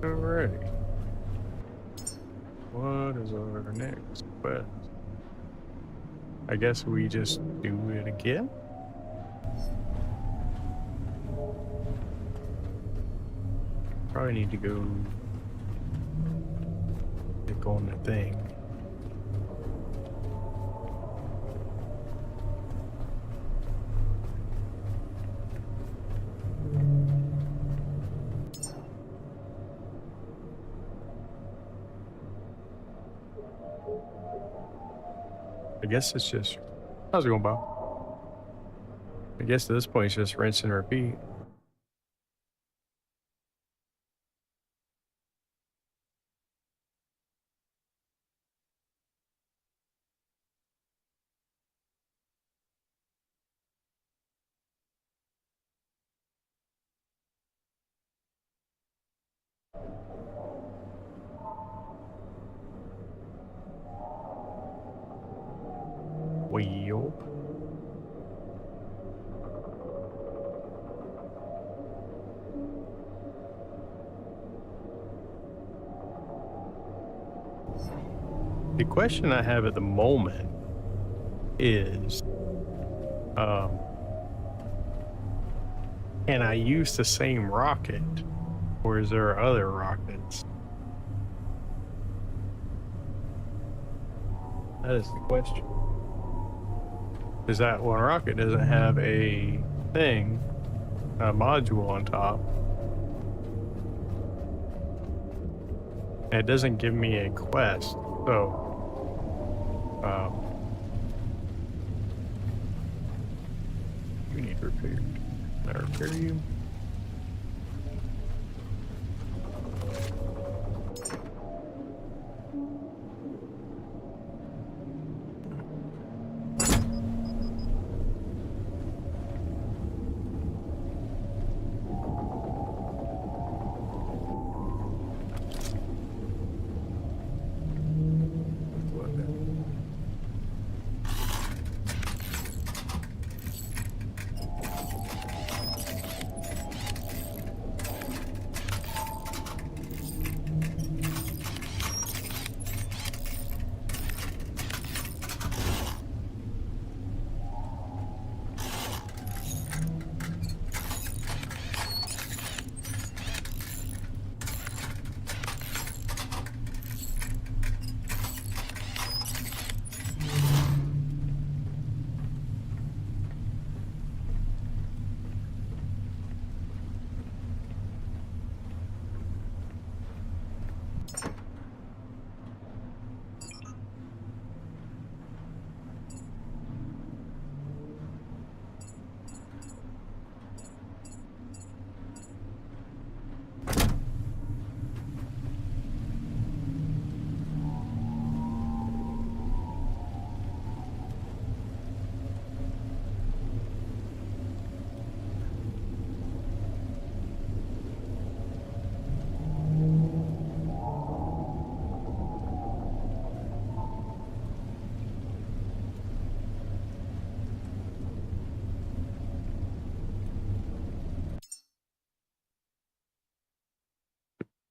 Alrighty. What is our next quest? I guess we just do it again? Probably need to go click on the thing. I guess it's just, how's it going, Bob? I guess at this point it's just rinse and repeat. Well, the question I have at the moment is, um, can I use the same rocket, or is there other rockets? That is the question. Because that one rocket doesn't have a thing, a module on top. And it doesn't give me a quest. So, you need repaired. Can I repair you?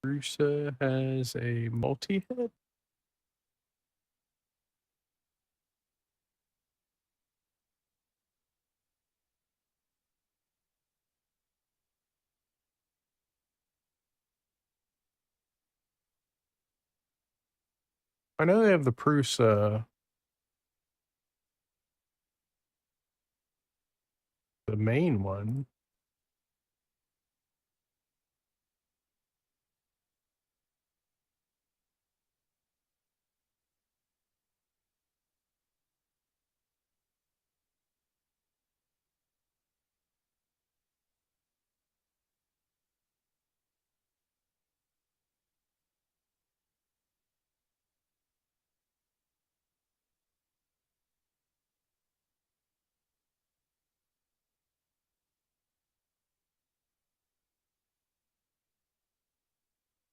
Rusa has a multi-hit? I know they have the Prusa, the main one.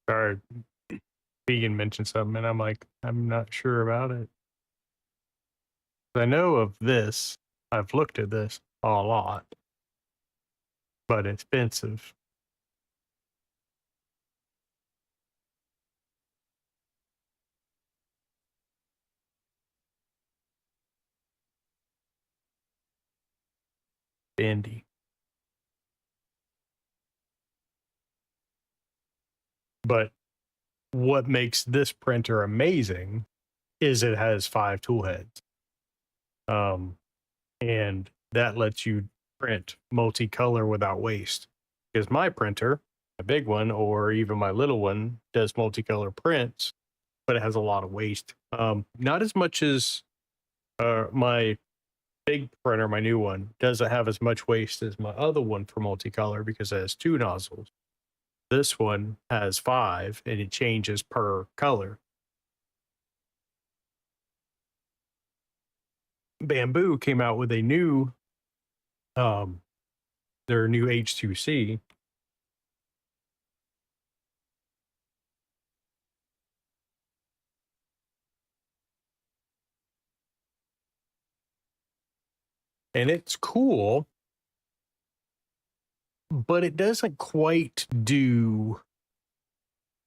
Sorry, Vegan mentioned something, and I'm like, I'm not sure about it. I know of this. I've looked at this a lot, but expensive. bendy. But what makes this printer amazing is it has 5 tool heads. And that lets you print multicolor without waste. Because my printer, a big one, or even my little one, does multicolor prints, but it has a lot of waste. Not as much as my big printer, my new one, doesn't have as much waste as my other one for multicolor because it has 2 nozzles. This one has 5 and it changes per color. Bamboo came out with a new their new H2C. And it's cool, but it doesn't quite do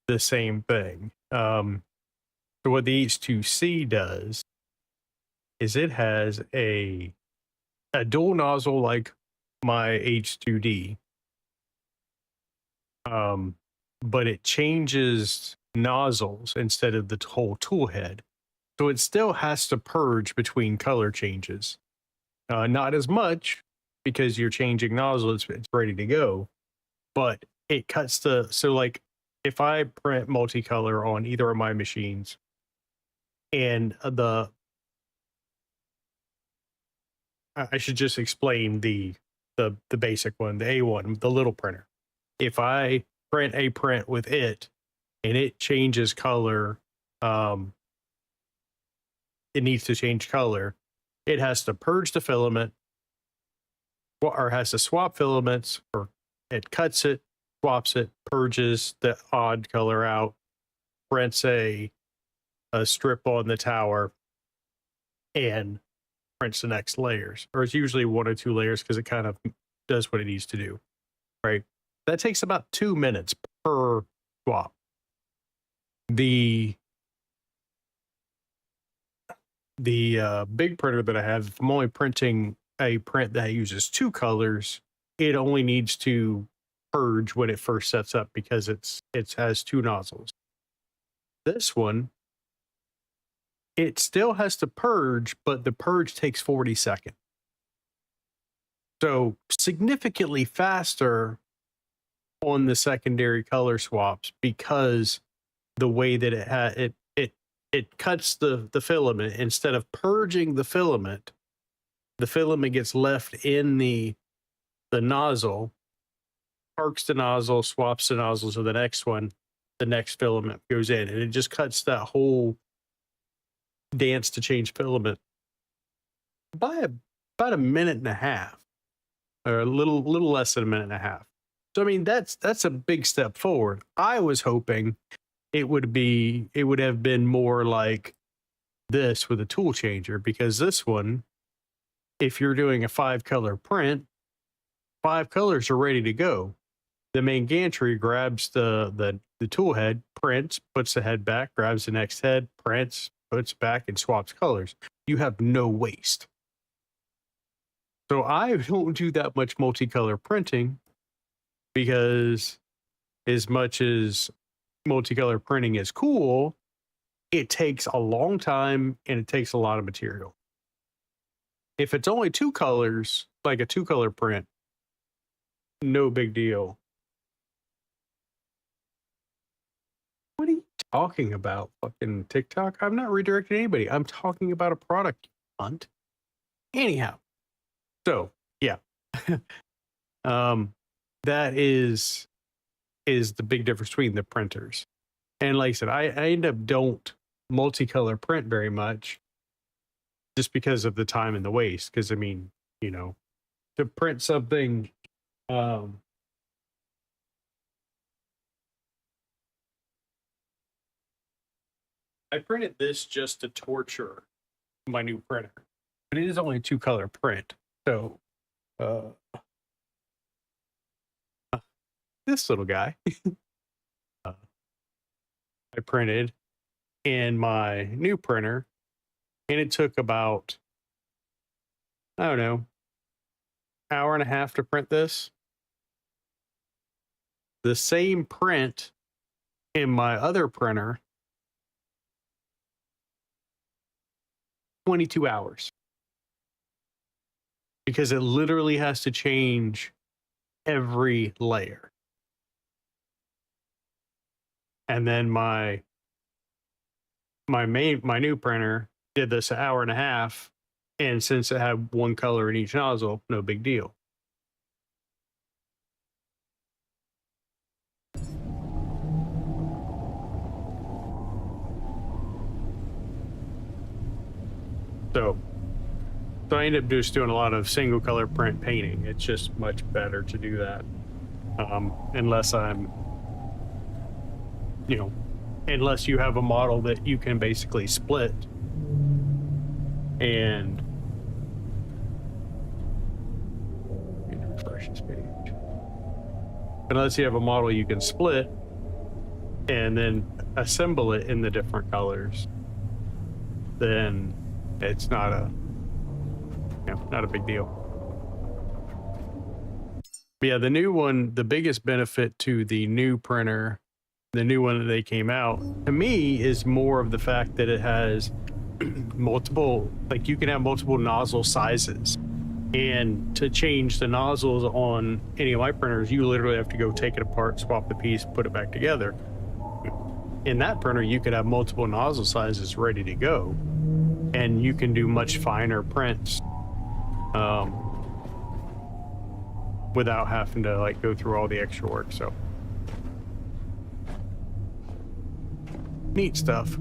the same thing. So what the H2C does is it has a dual nozzle like my H2D, but it changes nozzles instead of the whole tool head. So it still has to purge between color changes. Not as much because you're changing nozzles, it's ready to go, but it cuts so like if I print multicolor on either of my machines and I should just explain the basic one, the A1, the little printer. If I print a print with it and it changes color, it needs to change color. It has to purge the filament or has to swap filaments, or it cuts it, swaps it, purges the odd color out, prints a strip on the tower, and prints the next layers. Or it's usually 1 or 2 layers because it kind of does what it needs to do, right? That takes about 2 minutes per swap. The big printer that I have, if I'm only printing a print that uses 2 colors, it only needs to purge when it first sets up because it has 2 nozzles. This one, it still has to purge, but the purge takes 40 seconds. So significantly faster on the secondary color swaps because the way that it cuts the filament. Instead of purging the filament gets left in the nozzle, arcs the nozzle, swaps the nozzle to the next one, the next filament goes in, and it just cuts that whole dance to change filament by about a minute and a half, or a little less than a minute and a half. So I mean that's a big step forward. I was hoping it would have been more like this with a tool changer, because this one, if you're doing a 5-color print, 5 colors are ready to go. The main gantry grabs the tool head, prints, puts the head back, grabs the next head, prints, puts back, and swaps colors. You have no waste. So I don't do that much multicolor printing because as much as multicolor printing is cool, it takes a long time and it takes a lot of material. If it's only 2 colors, like a 2-color print, no big deal. What are you talking about, fucking TikTok? I'm not redirecting anybody. I'm talking about a product, you cunt. Anyhow, so yeah, that is the big difference between the printers. And like I said, I end up don't multicolor print very much just because of the time and the waste. Because I mean, you know, to print something, I printed this just to torture my new printer, but it is only a 2-color print. So, this little guy, I printed in my new printer, and it took about, I don't know, hour and a half to print this. The same print in my other printer, 22 hours. Because it literally has to change every layer. And then my new printer did this an hour and a half, and since it had one color in each nozzle, no big deal. So I ended up just doing a lot of single color print painting. It's just much better to do that, unless I'm, unless you have a model that you can basically split and refresh this page. Unless you have a model you can split and then assemble it in the different colors, then it's not a big deal. But yeah, the new one, the biggest benefit to the new printer, the new one that they came out, to me, is more of the fact that it has multiple, like you can have multiple nozzle sizes. And to change the nozzles on any of my printers, you literally have to go take it apart, swap the piece, put it back together. In that printer, you could have multiple nozzle sizes ready to go, and you can do much finer prints without having to like go through all the extra work. So neat stuff.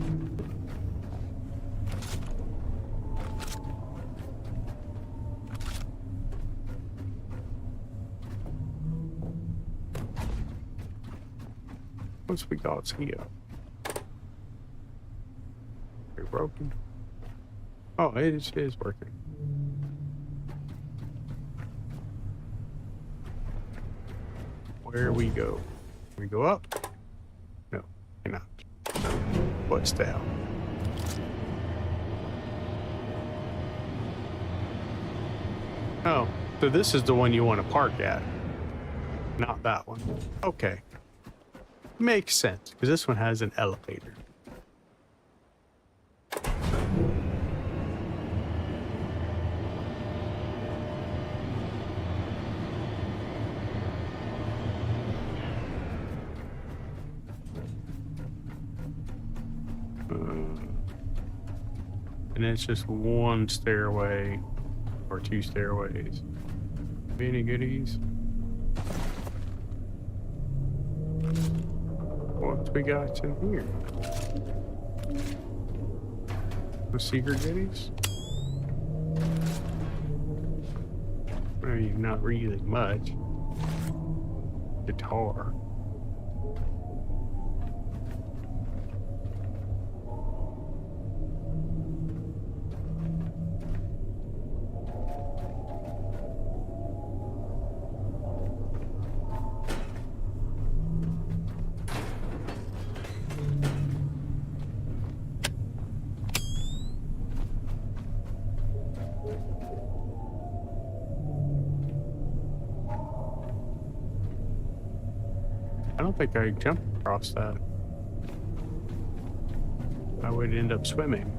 What's we got here? Are we broken? Oh, it is working. Where we go? We go up? No, cannot. What's down? Oh, so this is the one you want to park at, not that one. Okay. Makes sense, because this one has an elevator. And it's just one stairway or two stairways. Any goodies? What we got in here? The secret goodies? I mean, not really much. Guitar. I don't think I jumped across that. I would end up swimming.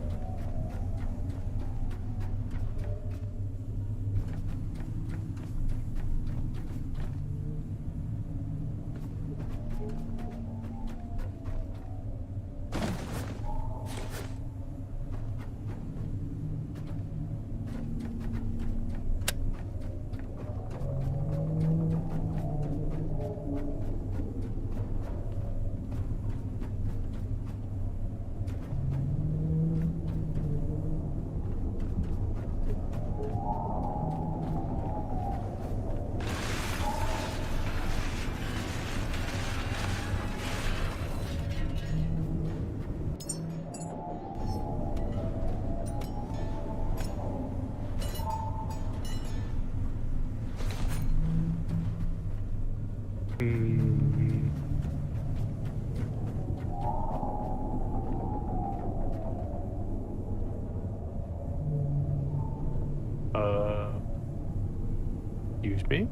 me.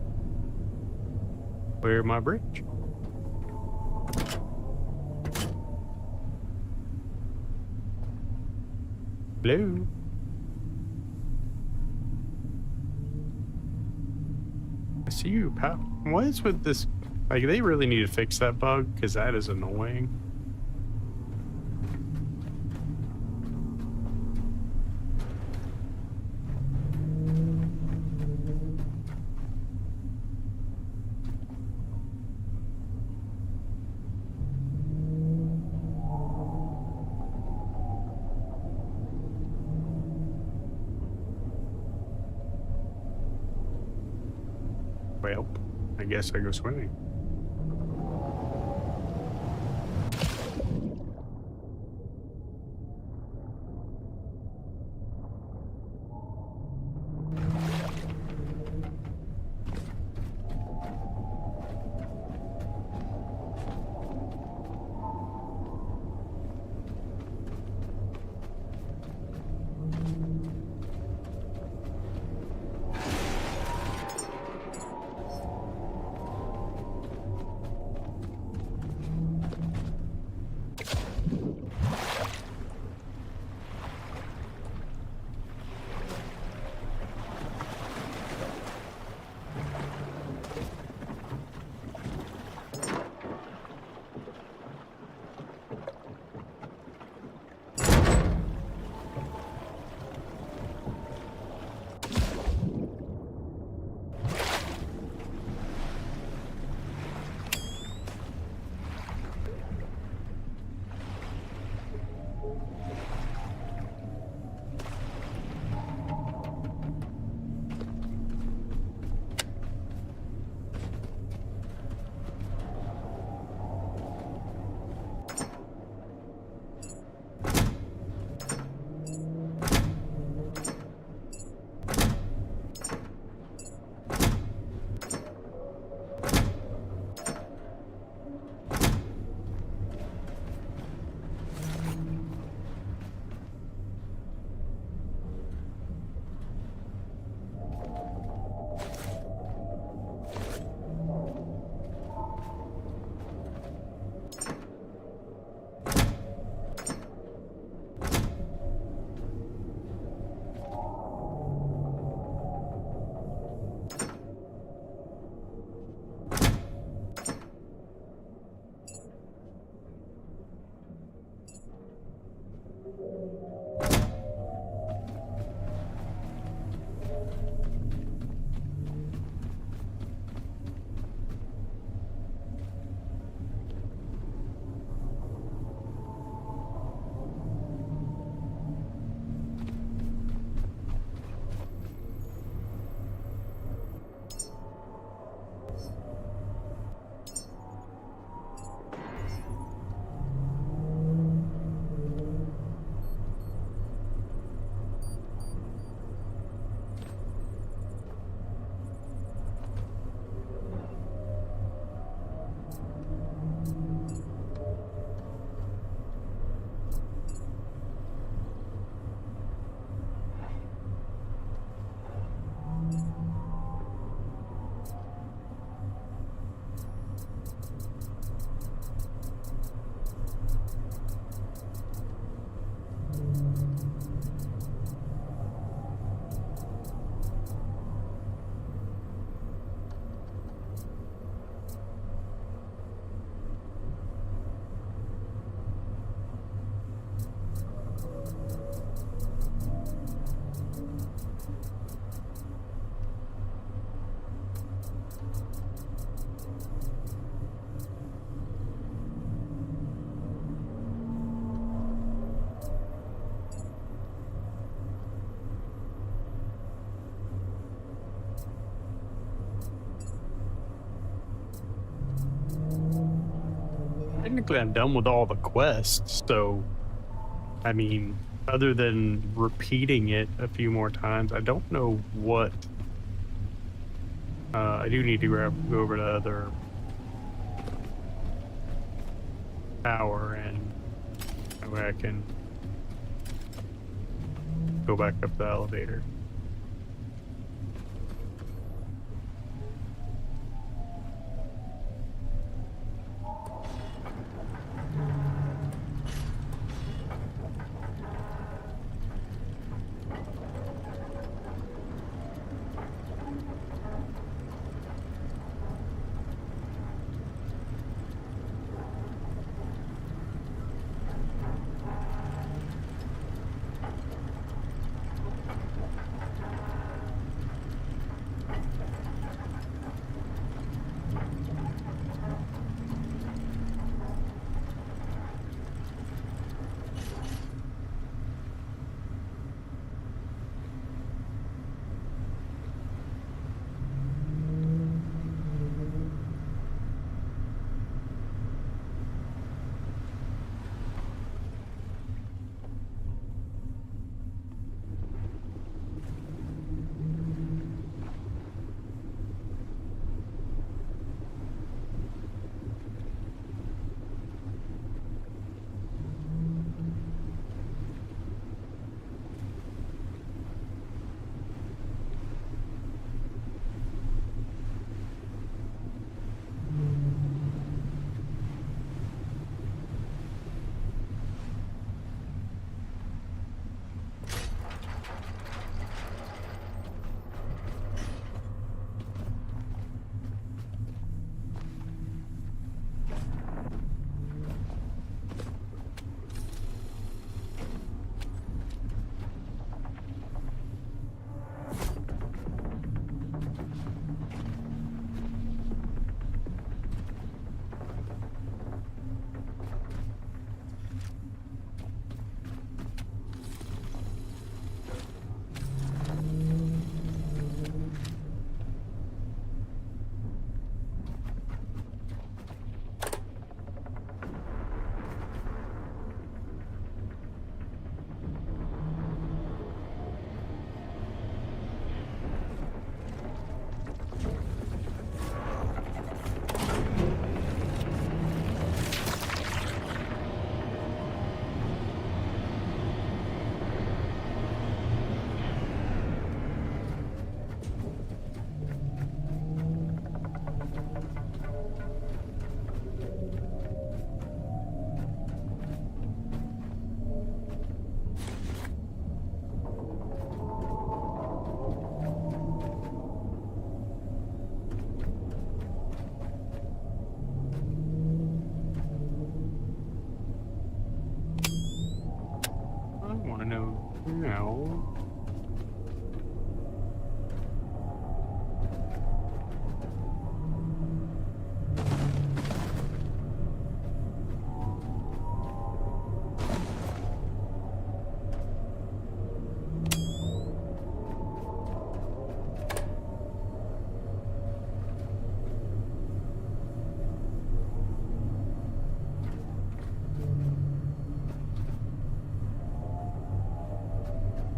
Clear my bridge. Hello. I see you, pal. What is with this? Like, they really need to fix that bug, because that is annoying. Well, I guess I go swimming. Technically, I'm done with all the quests, so I mean, other than repeating it a few more times, I don't know what. I do need to go over to the other tower, and that way I can go back up the elevator.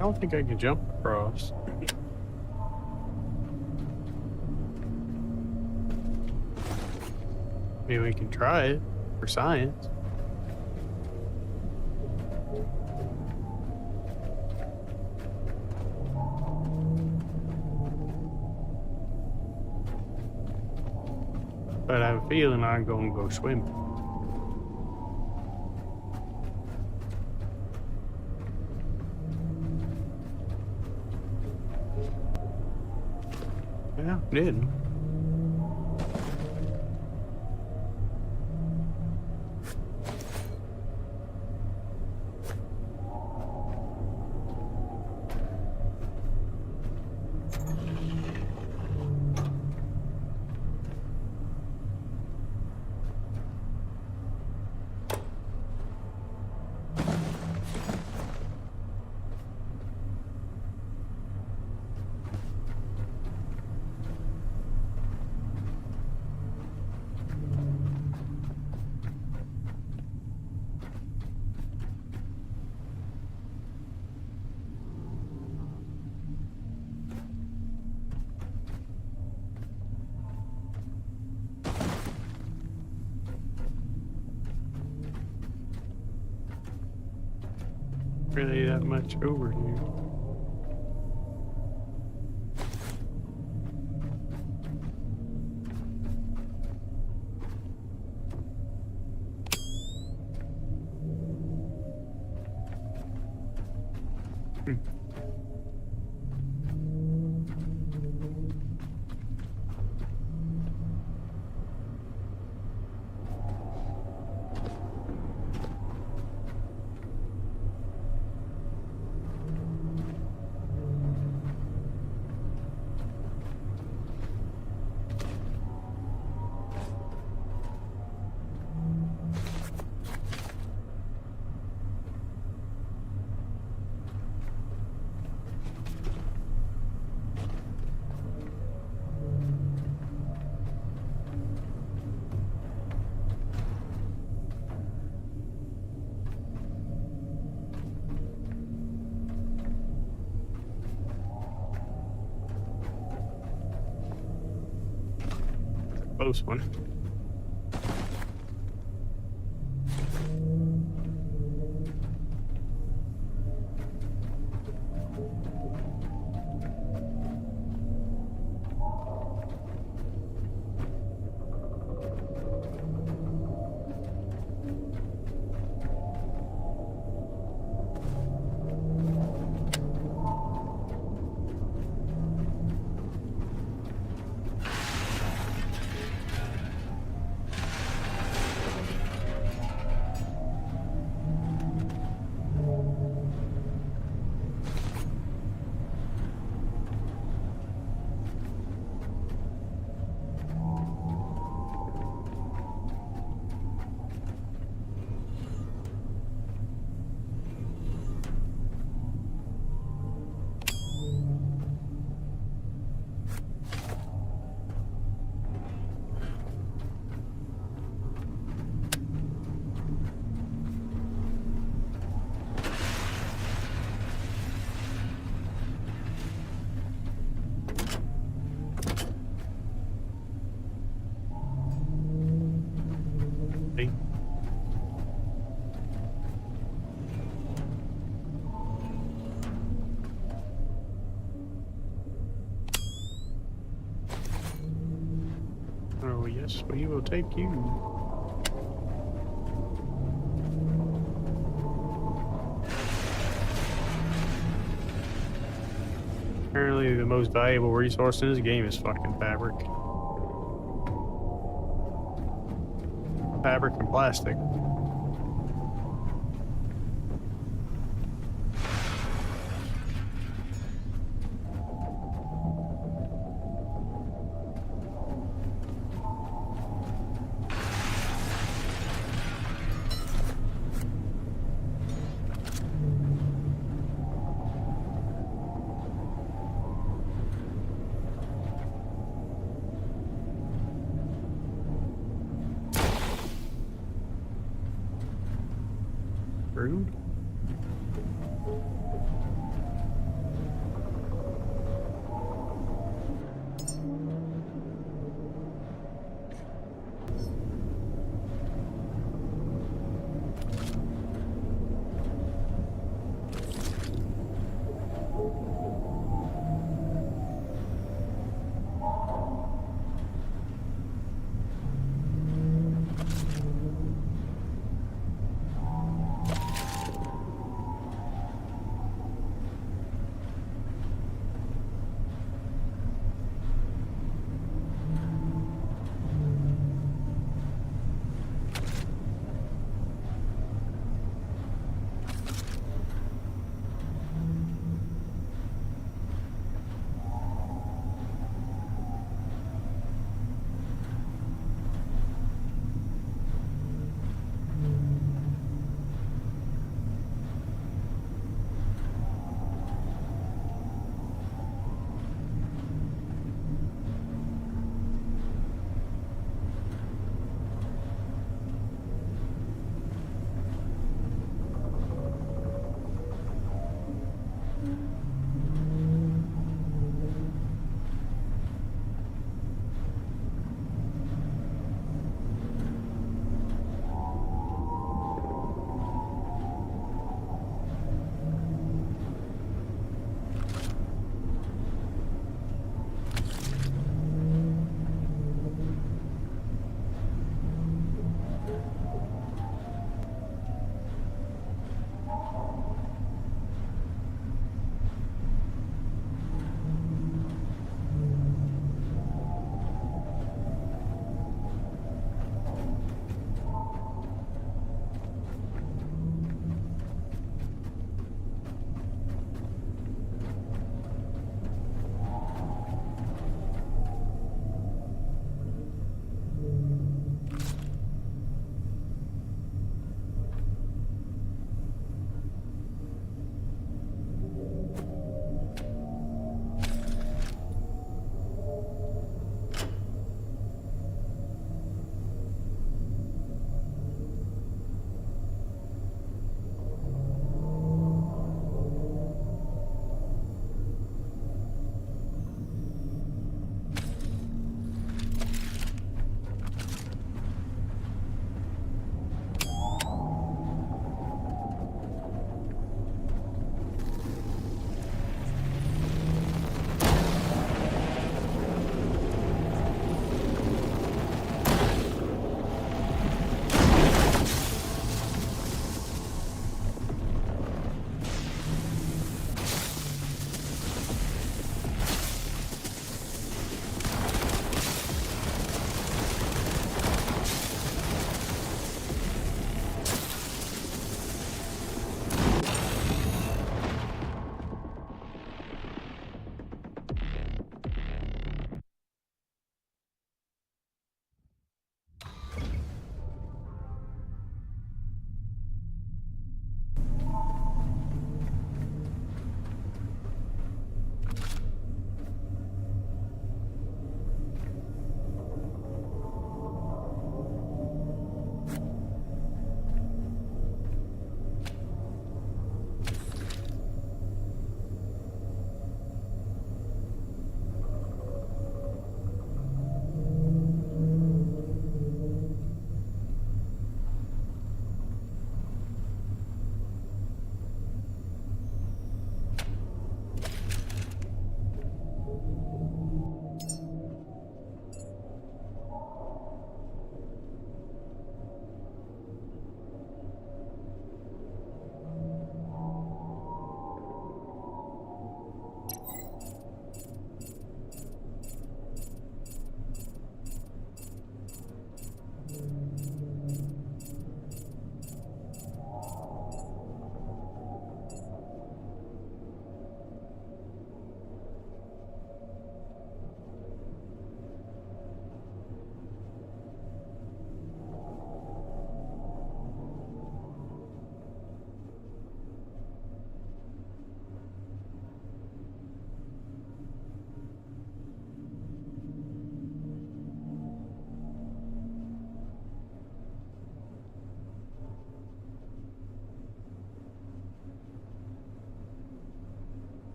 don't think I can jump across. Maybe we can try it for science. But I have a feeling I'm going to go swimming. Yeah, did. Really that much over here. Close one. Oh yes, we will take you. Apparently the most valuable resource in this game is fucking fabric. Fabric and plastic. Rude.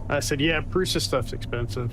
I said, yeah, Prusa stuff's expensive.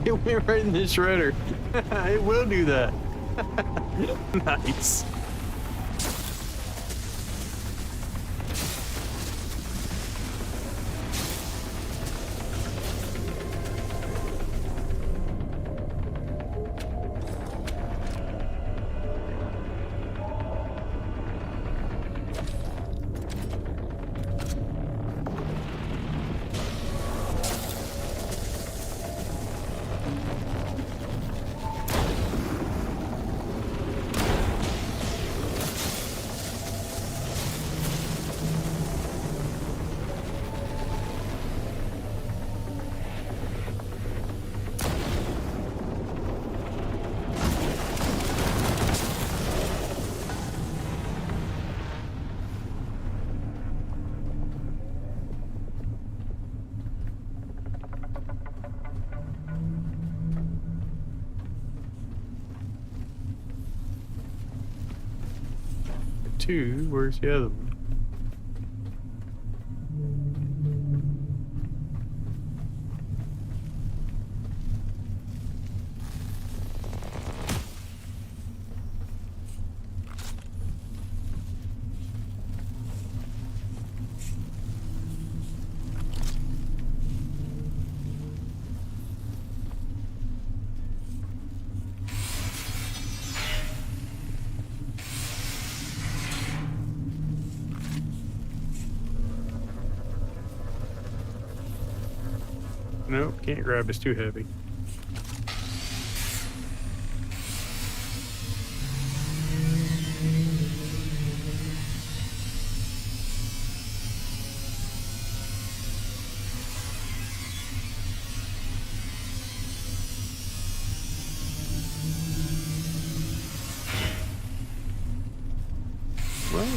It went right in the shredder. It will do that. Nice. Two, where's the other one? Nope, can't grab, it's too heavy. Well,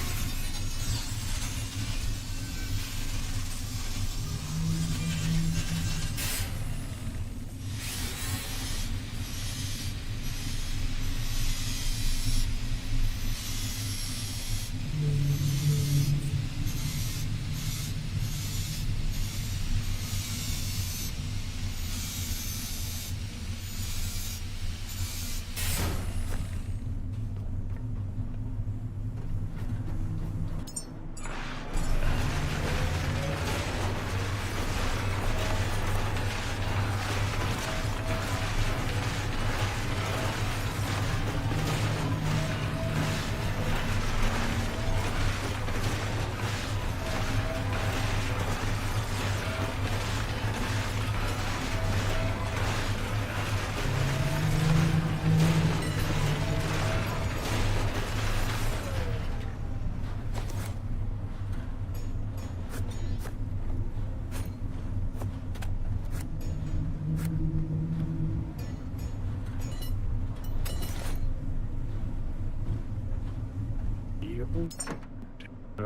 uh,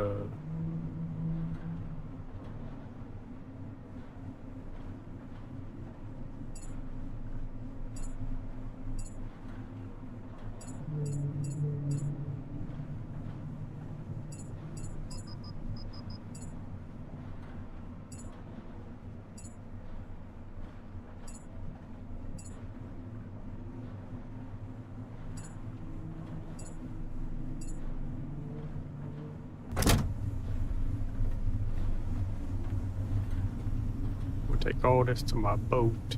take all this to my boat.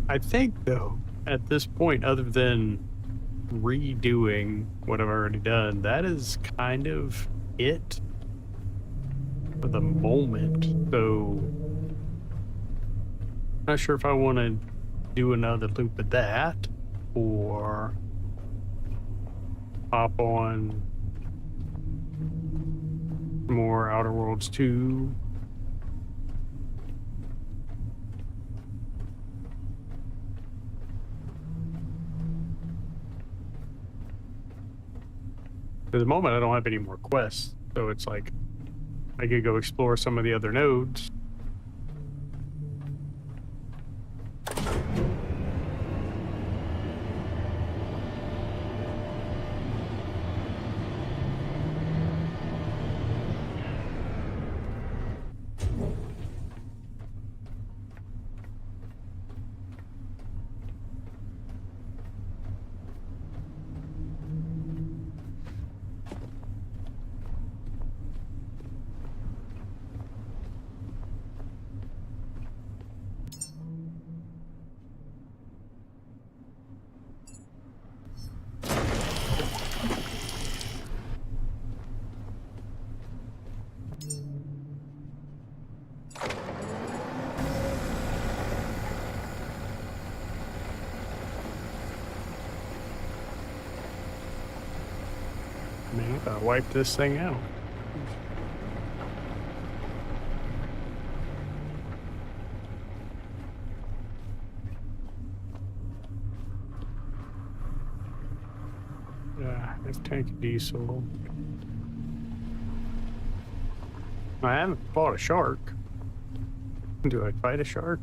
I think, though, at this point, other than redoing what I've already done, that is kind of it for the moment. So, not sure if I want to do another loop of that or hop on more Outer Worlds 2. At the moment, I don't have any more quests, so it's like I could go explore some of the other nodes. Man, I gotta wipe this thing out. Half tank of diesel. I haven't fought a shark. Do I fight a shark?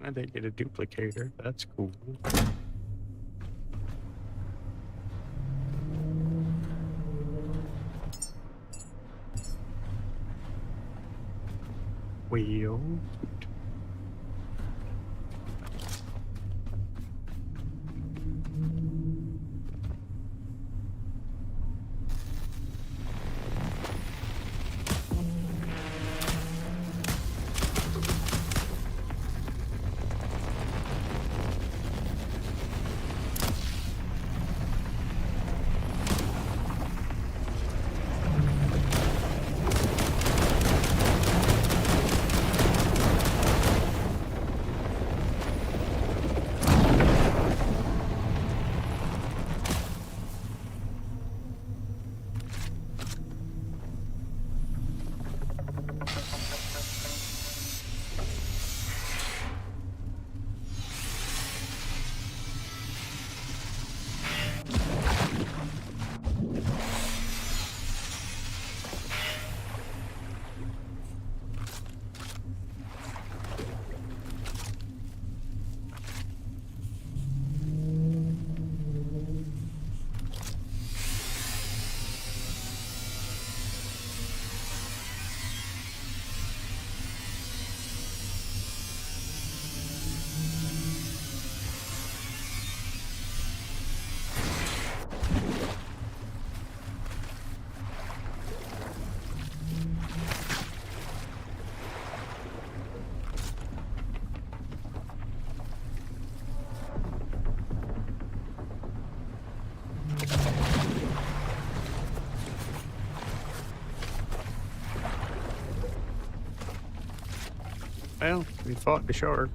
I did get a duplicator. That's cool. Wheel. Well, we fought the shark.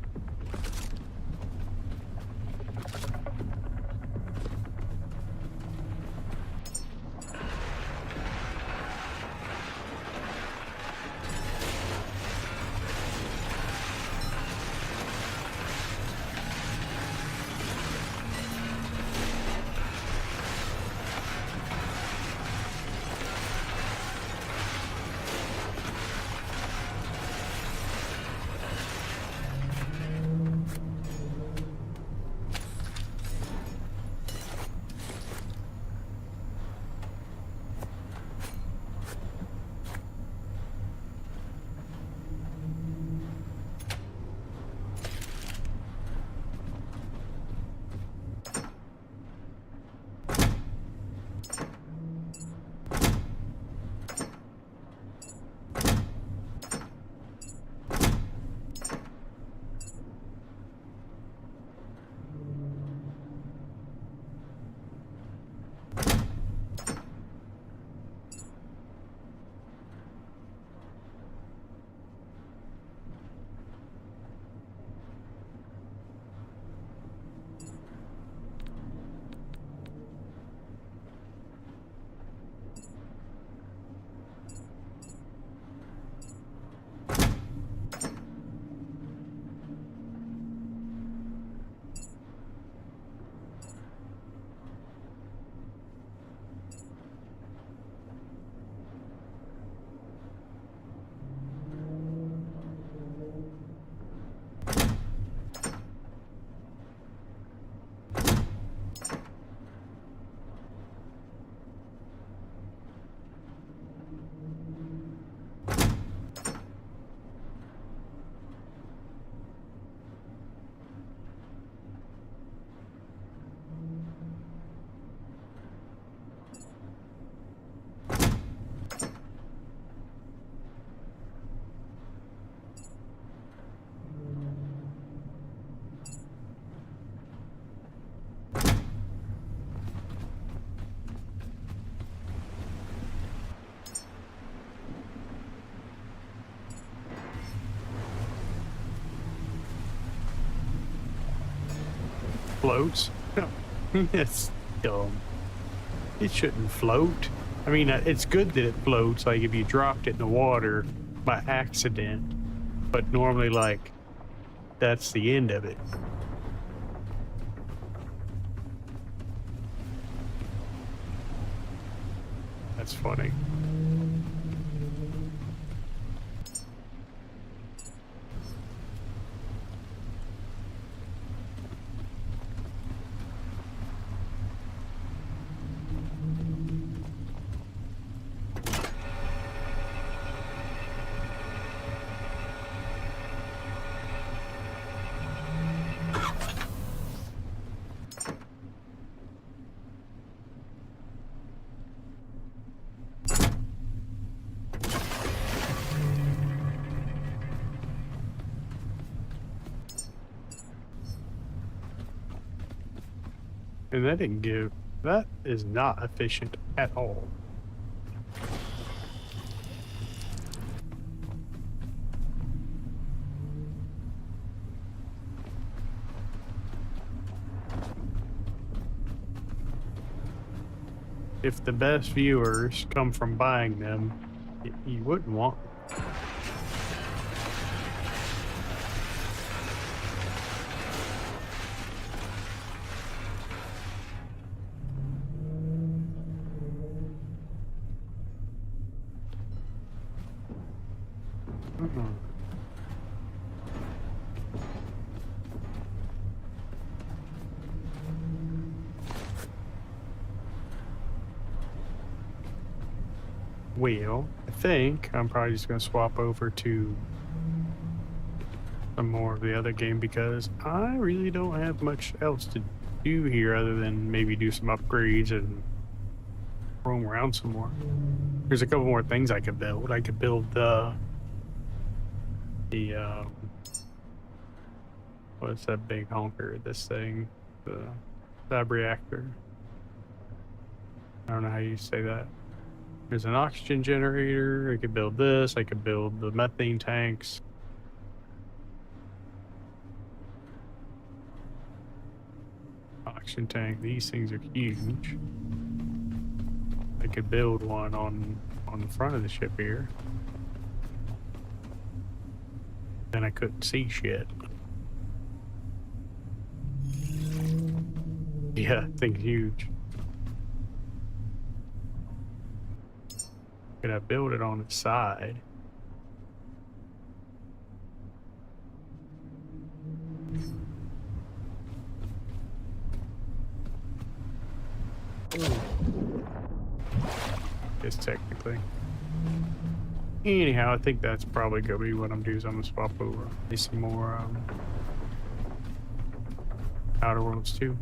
Floats. It's dumb. It shouldn't float. I mean, it's good that it floats, like if you dropped it in the water by accident, but normally, like, that's the end of it. That's funny. And that didn't give. That is not efficient at all. If the best viewers come from buying them, you wouldn't want them. Well, I think I'm probably just going to swap over to some more of the other game because I really don't have much else to do here other than maybe do some upgrades and roam around some more. There's a couple more things I could build. I could build what's that big honker? This thing, the fab reactor. I don't know how you say that. There's an oxygen generator. I could build this. I could build the methane tanks. propulsion tank. These things are huge. I could build one on the front of the ship here. Then I couldn't see shit. Yeah, thing's huge. Could I build it on its side? Guess technically. Anyhow, I think that's probably gonna be what I'm doing. I'm gonna swap over. Need some more Outer Worlds 2.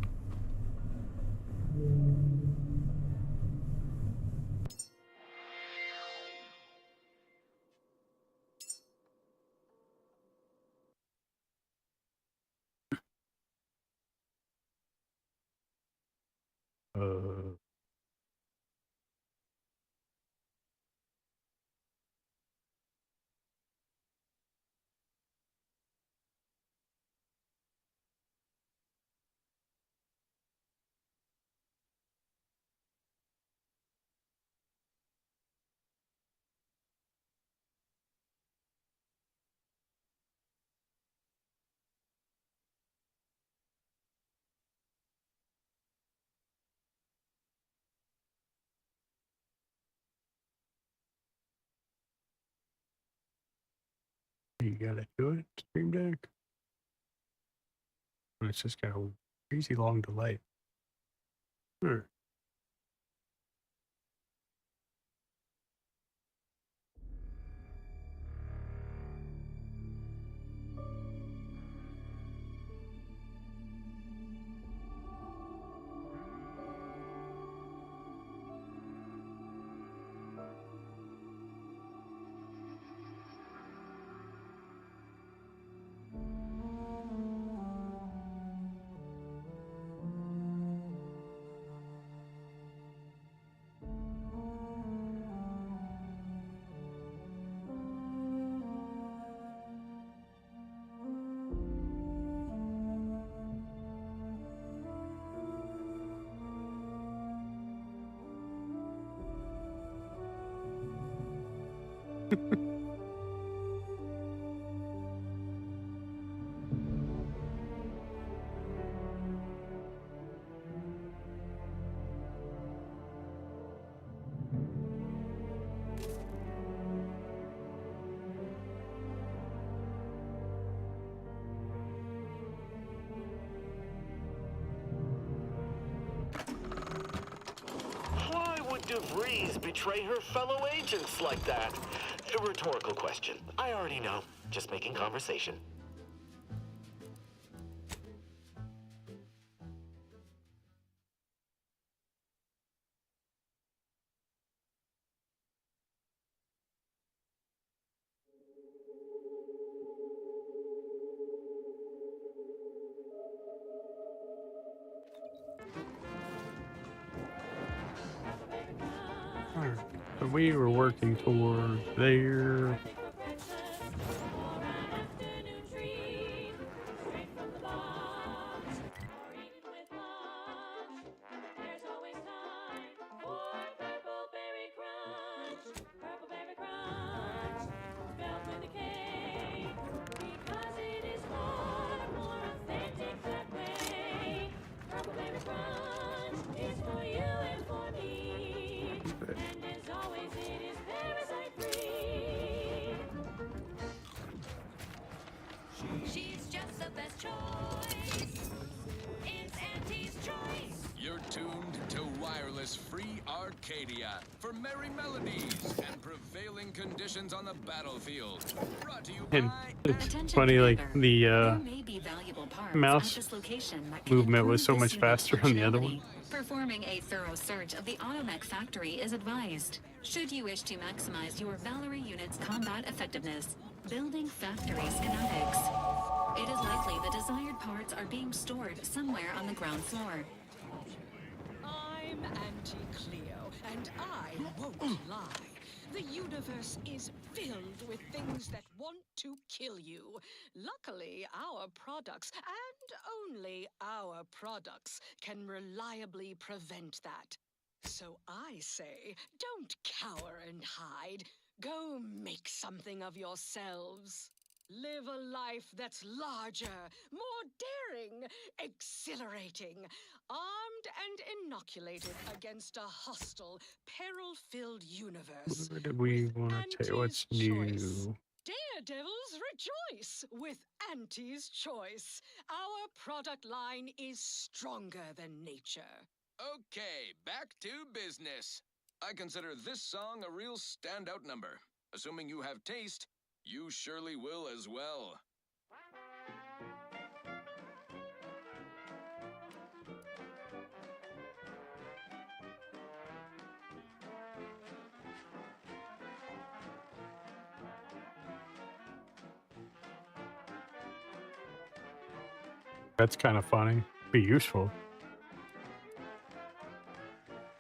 You gotta do it, Stream Deck. It's just got a crazy long delay. DeVries betray her fellow agents like that? A rhetorical question. I already know. Just making conversation. But we were working toward there. She's just the best choice. It's Auntie's choice. You're tuned to Wireless Free Arcadia for merry melodies and prevailing conditions on the battlefield. Brought to you And by... it's funny, like the mouse movement was so much faster on the other one. Performing a thorough search of the Automech factory is advised. Should you wish to maximize your Valerie unit's combat effectiveness, building factory schematics. It is likely the desired parts are being stored somewhere on the ground floor. I'm Auntie Cleo, and I won't lie. The universe is filled with things that want to kill you. Luckily, our products, and only our products, can reliably prevent that. So I say, don't cower and hide. Go make something of yourselves. Live a life that's larger, more daring, exhilarating, armed and inoculated against a hostile, peril-filled universe. What did we With want to tell? What's Auntie's choice. new? Daredevils rejoice with Auntie's choice. Our product line is stronger than nature. Okay, back to business. I consider this song a real standout number. Assuming you have taste, you surely will as well. That's kind of funny. Be useful.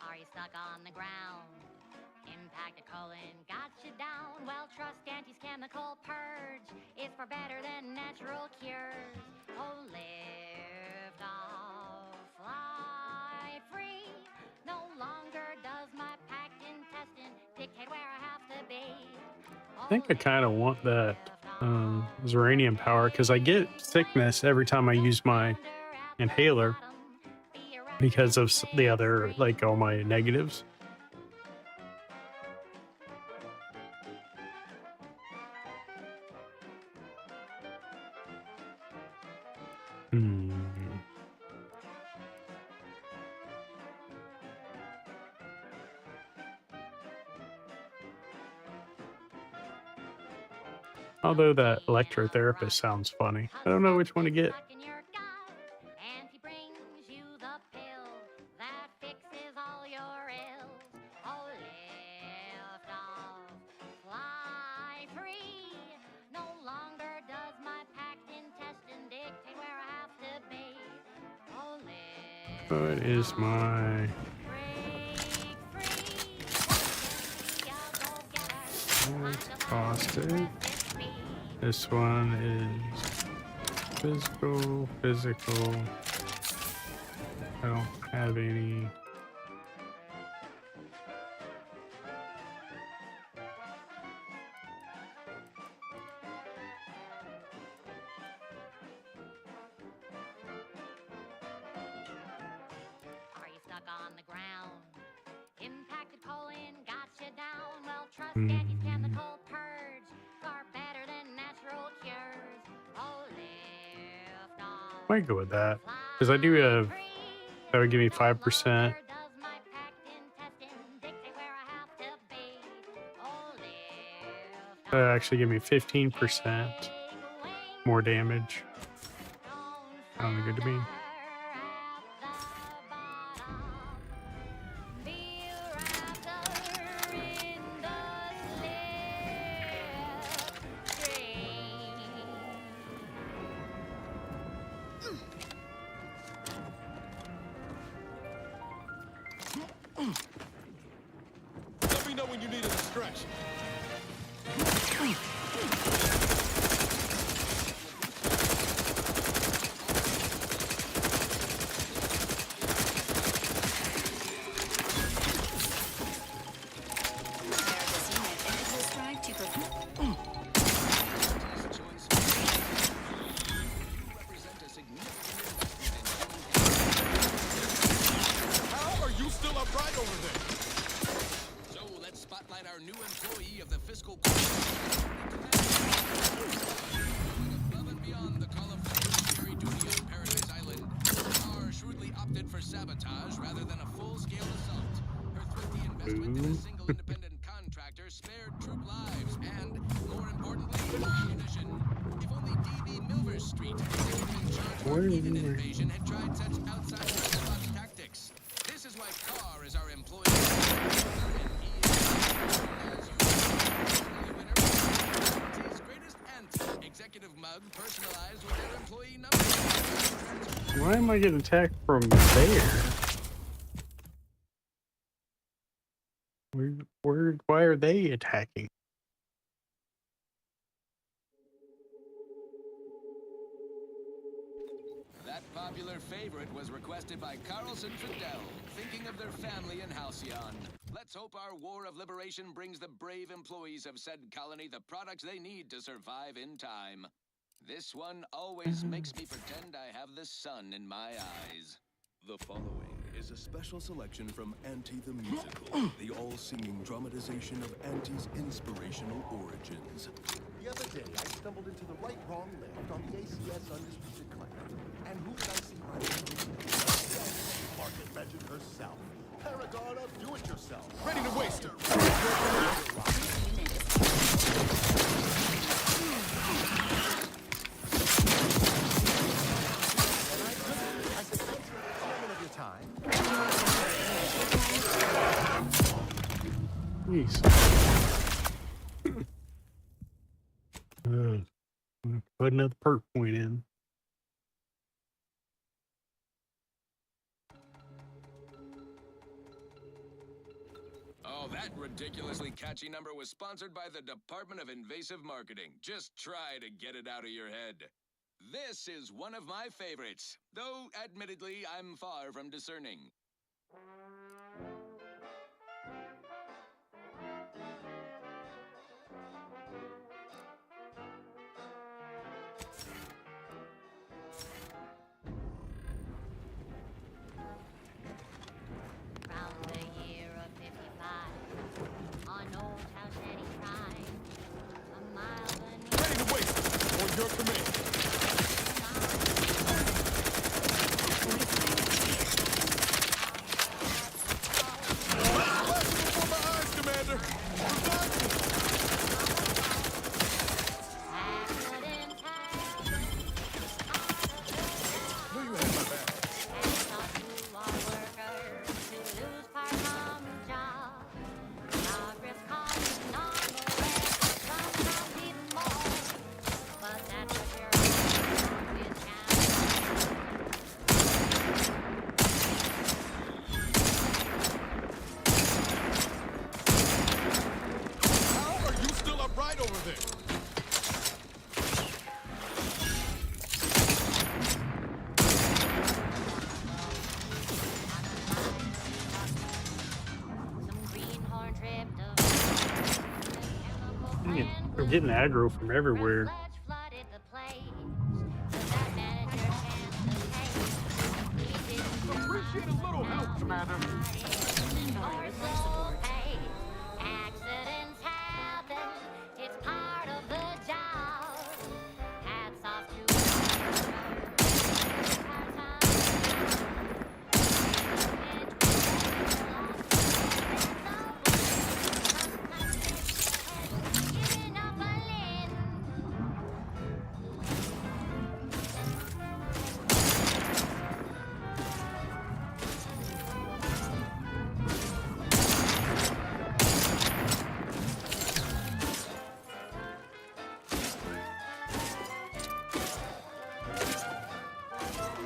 Are you stuck on the ground? Impact a colon got you down. Well, trust Auntie's chemical purge is far better than natural cures. Oh, lift off, fly free. No longer does my packed intestine dictate where I have to be. I think I kind of want that Zeranium power because I get sickness every time I use my inhaler because of the other, like, all my negatives. Although that electrotherapist sounds funny. I don't know which one to get. Auntie brings you the pill that fixes all your ills. Oh, lift off, fly free. No longer does my packed intestine dictate where I have to be. Oh, lift What is my... break free. It's caustic. This one is physical. I don't have any. Are you stuck on the ground? Impacted colon got you down. Well, trust Auntie's chemical purge. Far better than natural cures. Oh, lift off. Might go with that because I do have. That would give me 5%. Does my packed intestine dictate where I have to be? Oh, lift That actually give me 15% more damage. Sounds good to me. Let me know when you need a stretch. How are you still upright over there? So let's spotlight our new employee of the fiscal court. Above and beyond the call of fiduciary duty on Paradise Island, Carr shrewdly opted for sabotage rather than a full-scale assault. Her thrifty investment in a single independent contractor spared troop lives and, more importantly, ammunition. If only D.B. Milver Street, executive in charge of our Eden invasion, had tried such outside-the-box tactics. This is why Carr is our employee. And he is, as you know, winner. Greatest anti-executive mug personalized with their employee number. Why am I getting attacked from there? Why are they attacking? That popular favorite was requested by Carlson Fidel, thinking of their family in Halcyon. Let's hope our War of Liberation brings the brave employees of said colony the products they need to survive in time. This one always makes me pretend I have the sun in my eyes. The following is a special selection from Auntie the Musical, the all-singing dramatization of Auntie's inspirational origins. The other day, I stumbled into the right wrong left on the ACS Undisputed Class. And who did I see right? Market legend herself. Paragon of do-it-yourself. Ready to waste her. I said, thanks for a moment of your time. Jeez. Put another perk point in. Oh, that ridiculously catchy number was sponsored by the Department of Invasive Marketing. Just try to get it out of your head. This is one of my favorites, though admittedly I'm far from discerning. Round the year of 55, on Old House City Drive, a mile beneath Ready to waste her. On your command. Flash before my eyes, Commander. Revive me. accidents happen. Knew you had my back. And some who are workers who lose part on the job. Progress causes normal rest, sometimes even more. But that's what you're is How are you still upright over there? some greenhorn tripped up. They're getting aggro from everywhere. Flooded the place. But that manager can't he didn't Appreciate a little help, Commander. Accidents happen. It's part of the job. Hats off to giving up a limb.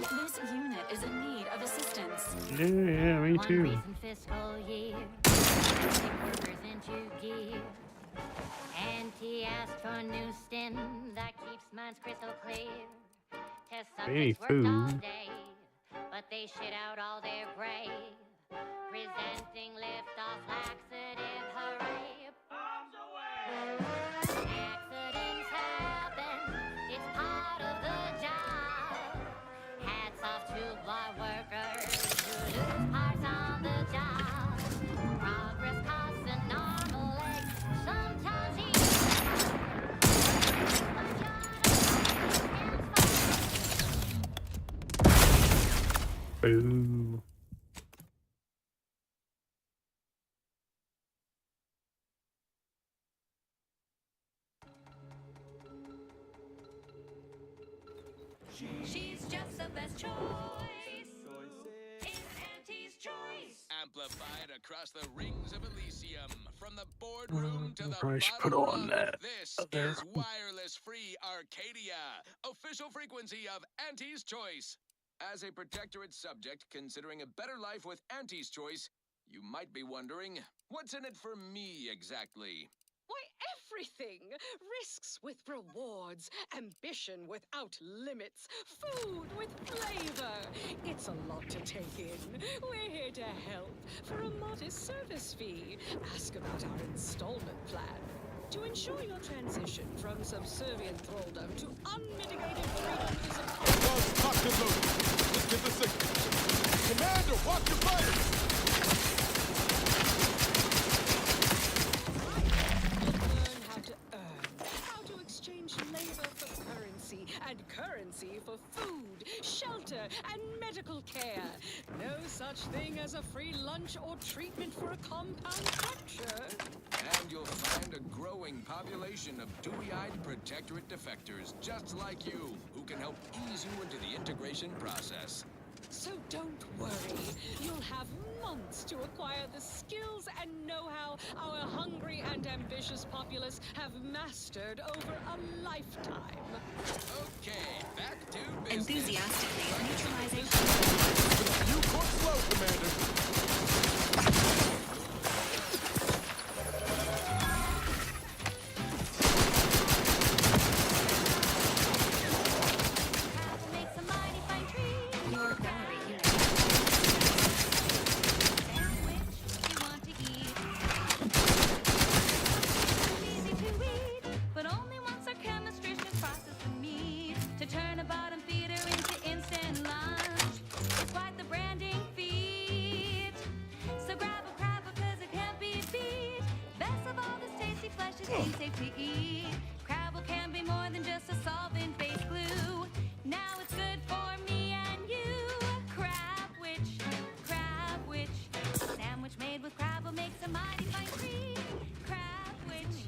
This unit is in need of assistance. Yeah, me One too. recent fiscal year, sick workers into gear. Auntie asked for a new stim that keeps minds crystal clear. Test Hey, subjects worked all food. day, but they shit out all their gray. Presenting lift-off laxative, hooray! Bombs away! Accidents happen, it's part of the job. Hats off to bar workers who lose parts on the job. Progress costs a normal leg, sometimes even Boo. She's just the best choice. It's Auntie's choice. Amplified across the rings of Elysium, from the boardroom to the Probably should put bottom on rung. that This other- is wireless free Arcadia, official frequency of Auntie's Choice. As a protectorate subject considering a better life with Auntie's Choice, You might be wondering, what's in it for me exactly? Why, everything! Risks with rewards, ambition without limits, food with flavor. It's a lot to take in. We're here to help for a modest service fee. Ask about our installment plan. To ensure your transition from subservient thraldom to unmitigated freedom is a Lock and load. Let's get the signal. Commander, watch your fire! learn how to earn, how to exchange labor for currency, and currency for food, shelter, and medical care. No such thing as a free lunch or treatment for a compound fracture. And you'll find a growing population of dewy-eyed protectorate defectors just like you, who can help ease you into the integration process. So don't worry. You'll have months to acquire the skills and know-how our hungry and ambitious populace have mastered over a lifetime. Okay, back to business. Enthusiastically neutralizing. You court slow, Commander. Travel makes a mighty fine tree. Your battery unit. Sandwich you want to eat. Easy to eat, but only once our chemistricians process the meat to turn a bottom feeder into instant lunch. It's quite the branding feat. So grab a crab because it can't be beat. Best of all, this tasty flesh is too safe to eat. Crabble can be more than just a solvent-based glue. Now it's good for me and you. Crabwich. Sandwich made with Crabble makes a mighty fine treat. Crabwich.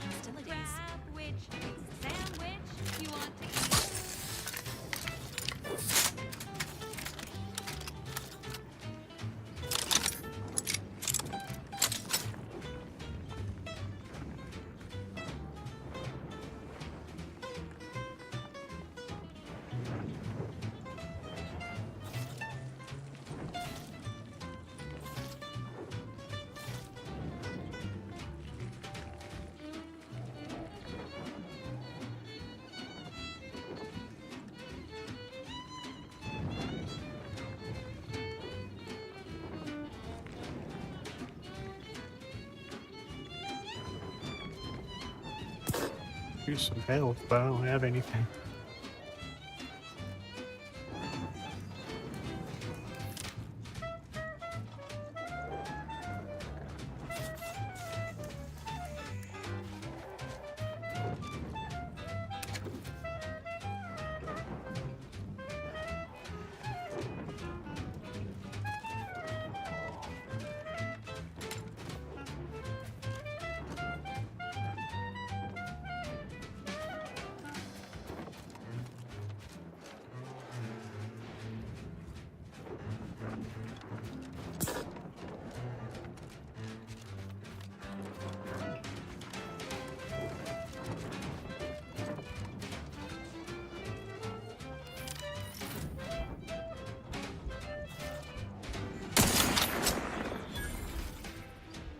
Sandwich you want to eat. Use some health, but I don't have anything.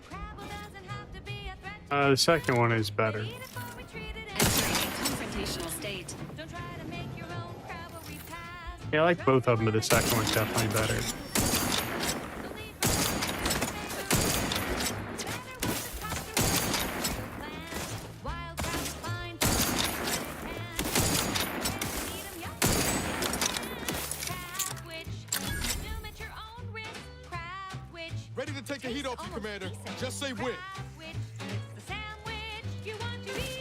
Crabble doesn't have to be a threat. The second one is better. Eat it before we treat it Entering a confrontational state. Don't try to make your own Crabble repast. Yeah, I like both of them, but the second one's definitely better. Wild crabs find Crabwich, consume at your own risk. Crabwich, Ready to take the heat off you, Commander. Just say when. Crabwich, it's the sandwich you want to eat.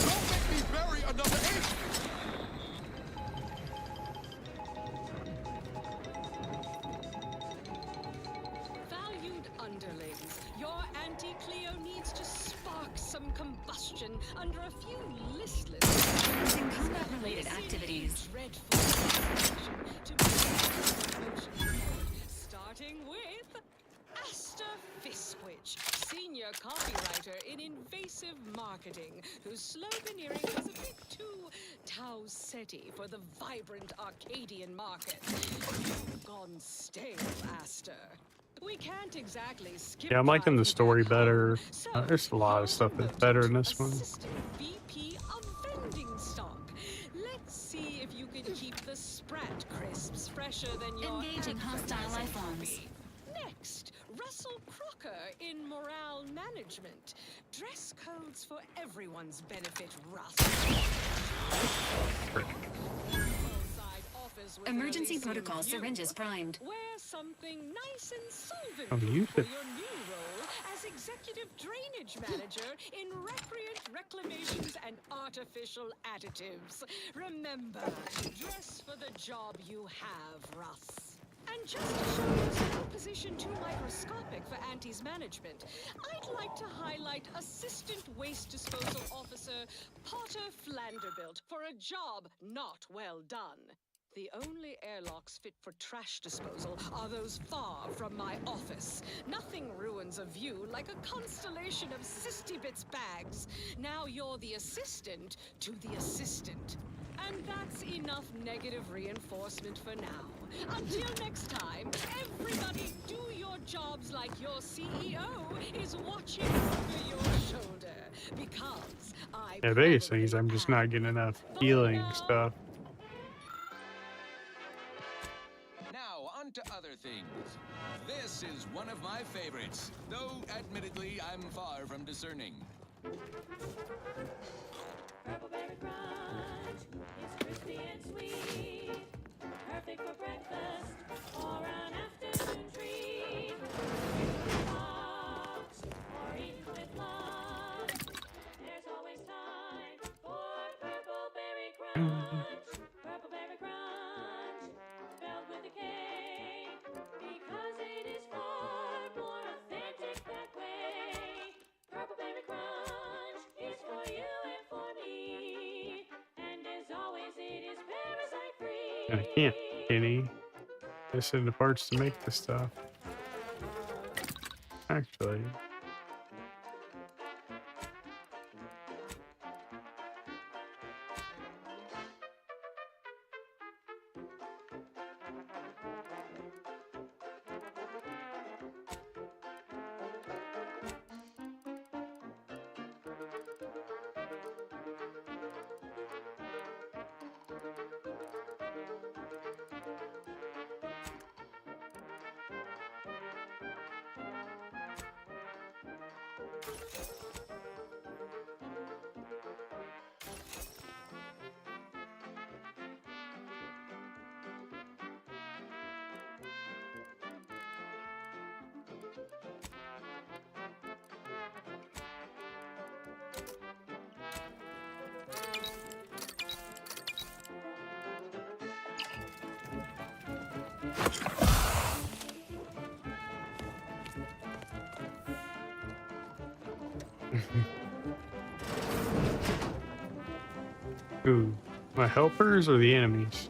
Don't make me bury another ape! Valued underlings, your anti-Cleo needs to spark some combustion under a few listless Commencing combat-related activities. dreadful sensation to move the motion forward. Start Starting with Asta Fiskwich, senior copywriter in invasive marketing, whose sloganeering was a bit too Tau-Ceti for the vibrant Arcadian market. You've gone stale, Asta. We can't exactly skip. Yeah, I'm liking drive the you story back home. better. So, There's a lot of how's stuff that's promoted better in this one. Assistant VP of vending stock. Let's see if you can keep the Sprat crisps fresher than your Engaging hostile advertising life forms. copy. Next, Russell Crocker in morale management. Dress codes for everyone's benefit, Russ. Hillside offers with Emergency Elysium protocol View. syringes primed. Wear something nice and solvent Oh, you for could- your new role as executive drainage manager in recreant reclamations and artificial additives. Remember, dress for the job you have, Russ. And just to show you no position too microscopic for Auntie's management, I'd like to highlight Assistant Waste Disposal Officer Potter Flanderbilt for a job not well done. The only airlocks fit for trash disposal are those far from my office. Nothing ruins a view like a constellation of Sistybits bags. Now you're the assistant to the assistant. And that's enough negative reinforcement for now. Until next time, everybody do your jobs like your CEO is watching over your shoulder. Because I Yeah, the biggest thing is probably I'm just am. not getting enough Bye healing now. stuff. Now, on to other things. This is one of my favorites, though admittedly I'm far from discerning. Purple Berry Crunch is crispy and sweet, perfect for breakfast or an afternoon treat. Box or eaten with love. There's always time for Purple Berry Crunch. Purple Berry Crunch, spelled with a K, because it is far more authentic that way. Purple Berry Crunch is for you and for me, and as always it is parasite free. I can't, Kenny. This is the parts to make this stuff. Actually. Ooh, my helpers or the enemies?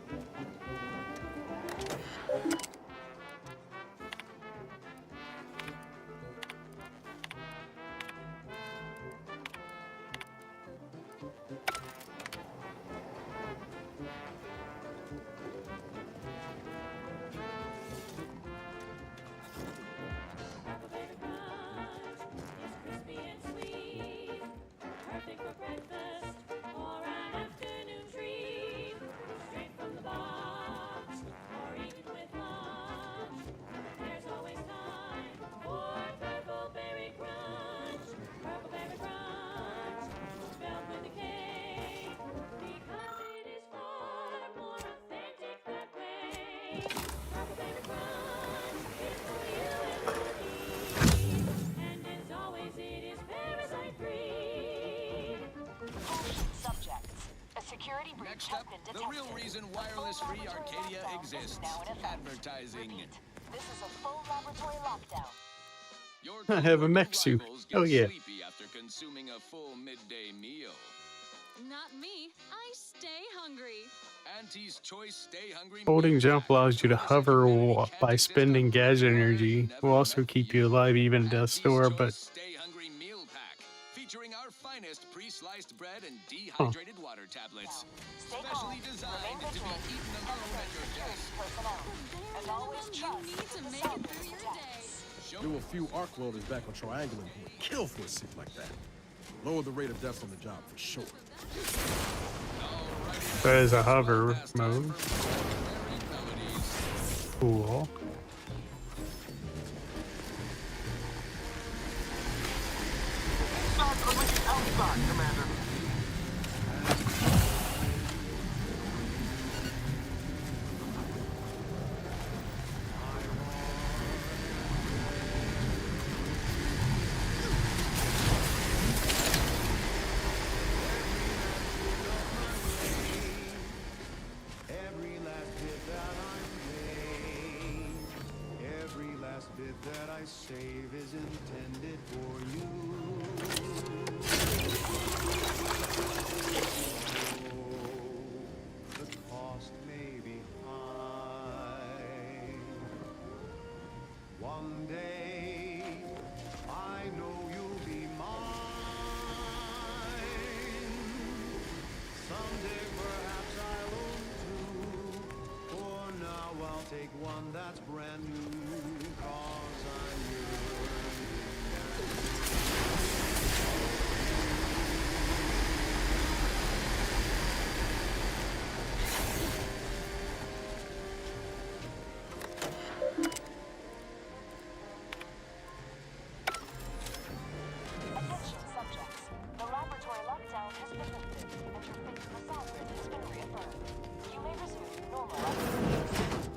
Purple Berry Crunch is crispy and sweet, perfect for breakfast or an afternoon treat. Straight from the box or eaten with lunch. There's always time for Purple Berry Crunch. Purple Berry Crunch, spelled with a K, because it is far more authentic that way. Purple Berry Crunch is for you and for me, and as always it is parasite free. Caution subjects. A security breach Next has up, been the detected. real reason wireless-free Full laboratory Arcadia lockdown is exists. now in effect. Advertising. Repeat, this is a full laboratory lockdown. Your I have a co-working mech suit. rivals Oh, get yeah. sleepy after consuming a full midday meal. Not me. I stay hungry. Auntie's Choice Stay Hungry Holding Meal jump Pack. allows you to hover by spending gas energy. Will also keep you alive even in Death Store, but Stay Hungry Meal Pack, featuring our finest pre-sliced bread and dehydrated water tablets. Stay Specially calm, designed remain to be vigilant, eaten and alone defend at your security desk. personnel. As always, You trust need to the make it sound through your day. There were a few arc welders back on Triangulum who would kill for a seat like that. Lower the rate of deaths on the job for sure. that is a hover mode. Cool. Outside, Commander. Every last bit that I'm paid, every last bit that I save is intended for you. Oh, the cost may be high. One day, I know you'll be mine. Someday, perhaps I'll own two. For now, I'll take one that's brand new. 'Cause I'm Attention subjects. The laboratory lockdown has been lifted, and your fate in the sound grid has been reaffirmed. You may resume normal operations.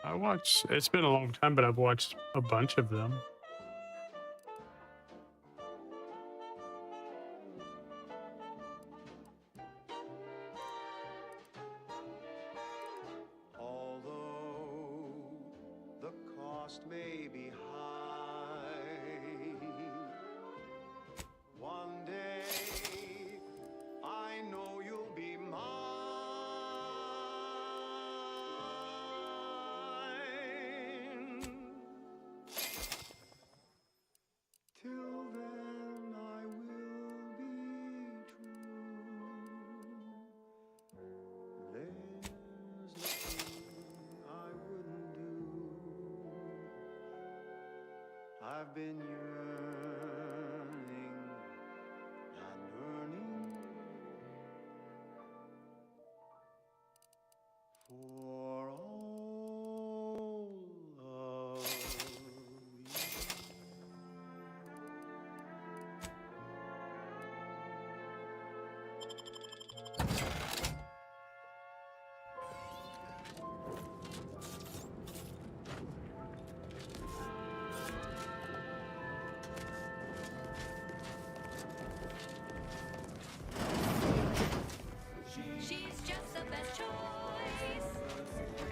I watched. It's been a long time, but I've watched a bunch of them. Although the cost may be high, one day I know you'll be mine. Till then, I will be true. There's nothing I wouldn't do. I've been yearning and yearning for all of you. She's just the best choice.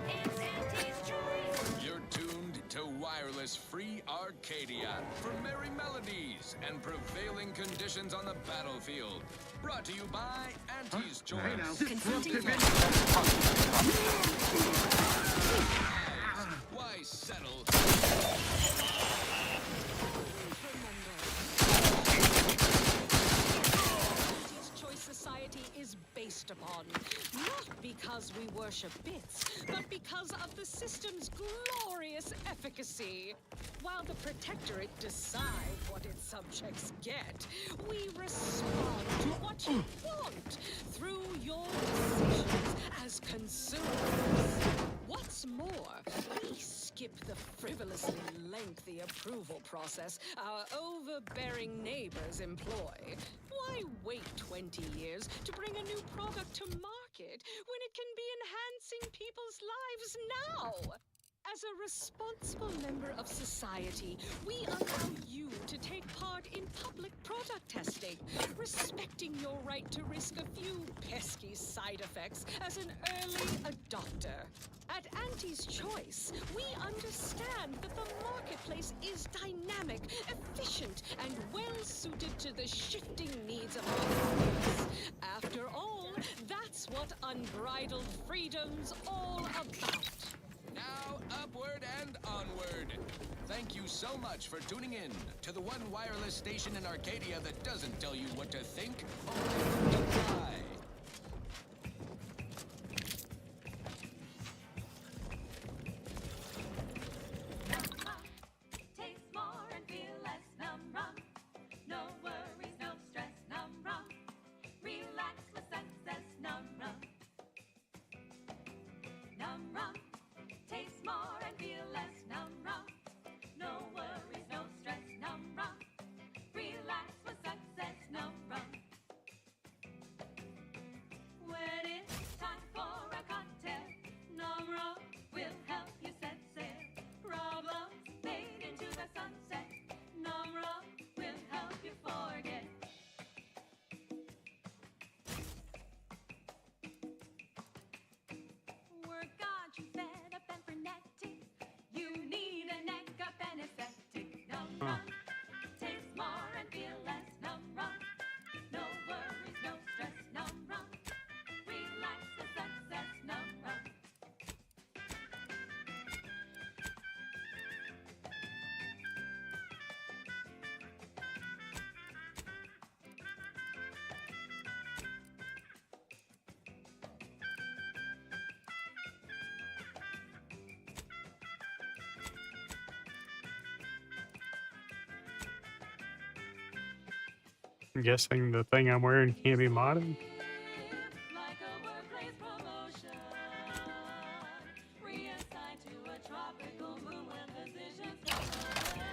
It's Auntie's Choice. You're tuned to wireless free Arcadia for merry melodies and prevailing conditions on the battlefield. Brought to you by Auntie's Choice. Why settle? because we worship bits, but because of the system's glorious efficacy. While the Protectorate decide what its subjects get, we respond to what you want through your decisions as consumers. What's more, we skip the frivolously lengthy approval process our overbearing neighbors employ. Why wait 20 years to bring a new product to market when it can be enhancing people's lives now? As a responsible member of society, we allow you to take part in public product testing, respecting your right to risk a few pesky side effects as an early adopter. At Auntie's Choice, we understand that the marketplace is dynamic, efficient, and well-suited to the shifting needs of our audience. After all, that's what unbridled freedom's all about. Now, upward and onward. Thank you so much for tuning in to the one wireless station in Arcadia that doesn't tell you what to think, only to buy. Taste more and feel less num rum. No worries, no stress, num rum. Relax with success, num rum. Num rum. Taste more and feel less, num rum. No worries, no stress, num rum. Relax with success, num rum. When it's time for a cocktail, num rum will help you set sail. Problems made into the sunset, num rum will help you forget. Work got you fed up and frenetic. You need a neck up anesthetic. Num rum. Taste more and feel less. Num rum. No worries, no stress. Num rum. Relax with success. Num rum. I'm guessing the thing I'm wearing can't be modded. Like a workplace promotion. Reassigned to a tropical moon when positions come away.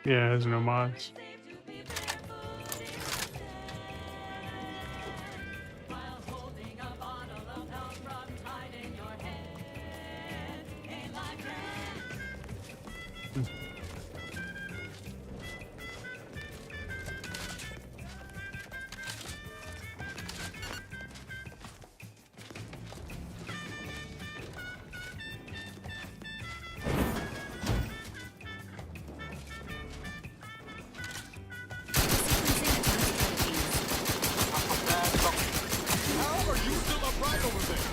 Yeah, there's no mods. Safe to be barefoot instead. While holding a bottle of health rum tied in your head. Ain't like that. How are you still upright over there?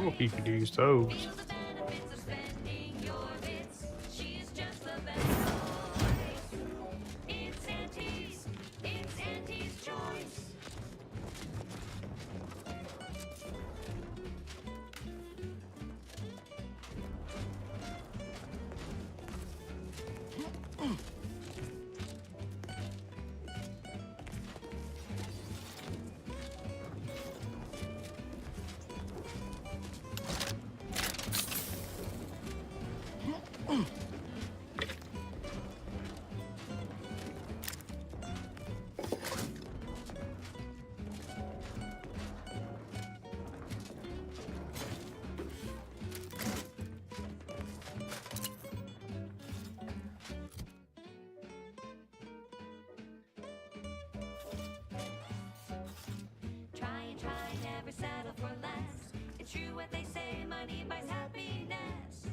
Oh, you could use those. Feel the benefits of spending your bits. She's just the best choice. It's Auntie's. It's Auntie's choice. Try, never settle for less. It's true what they say, money buys happiness.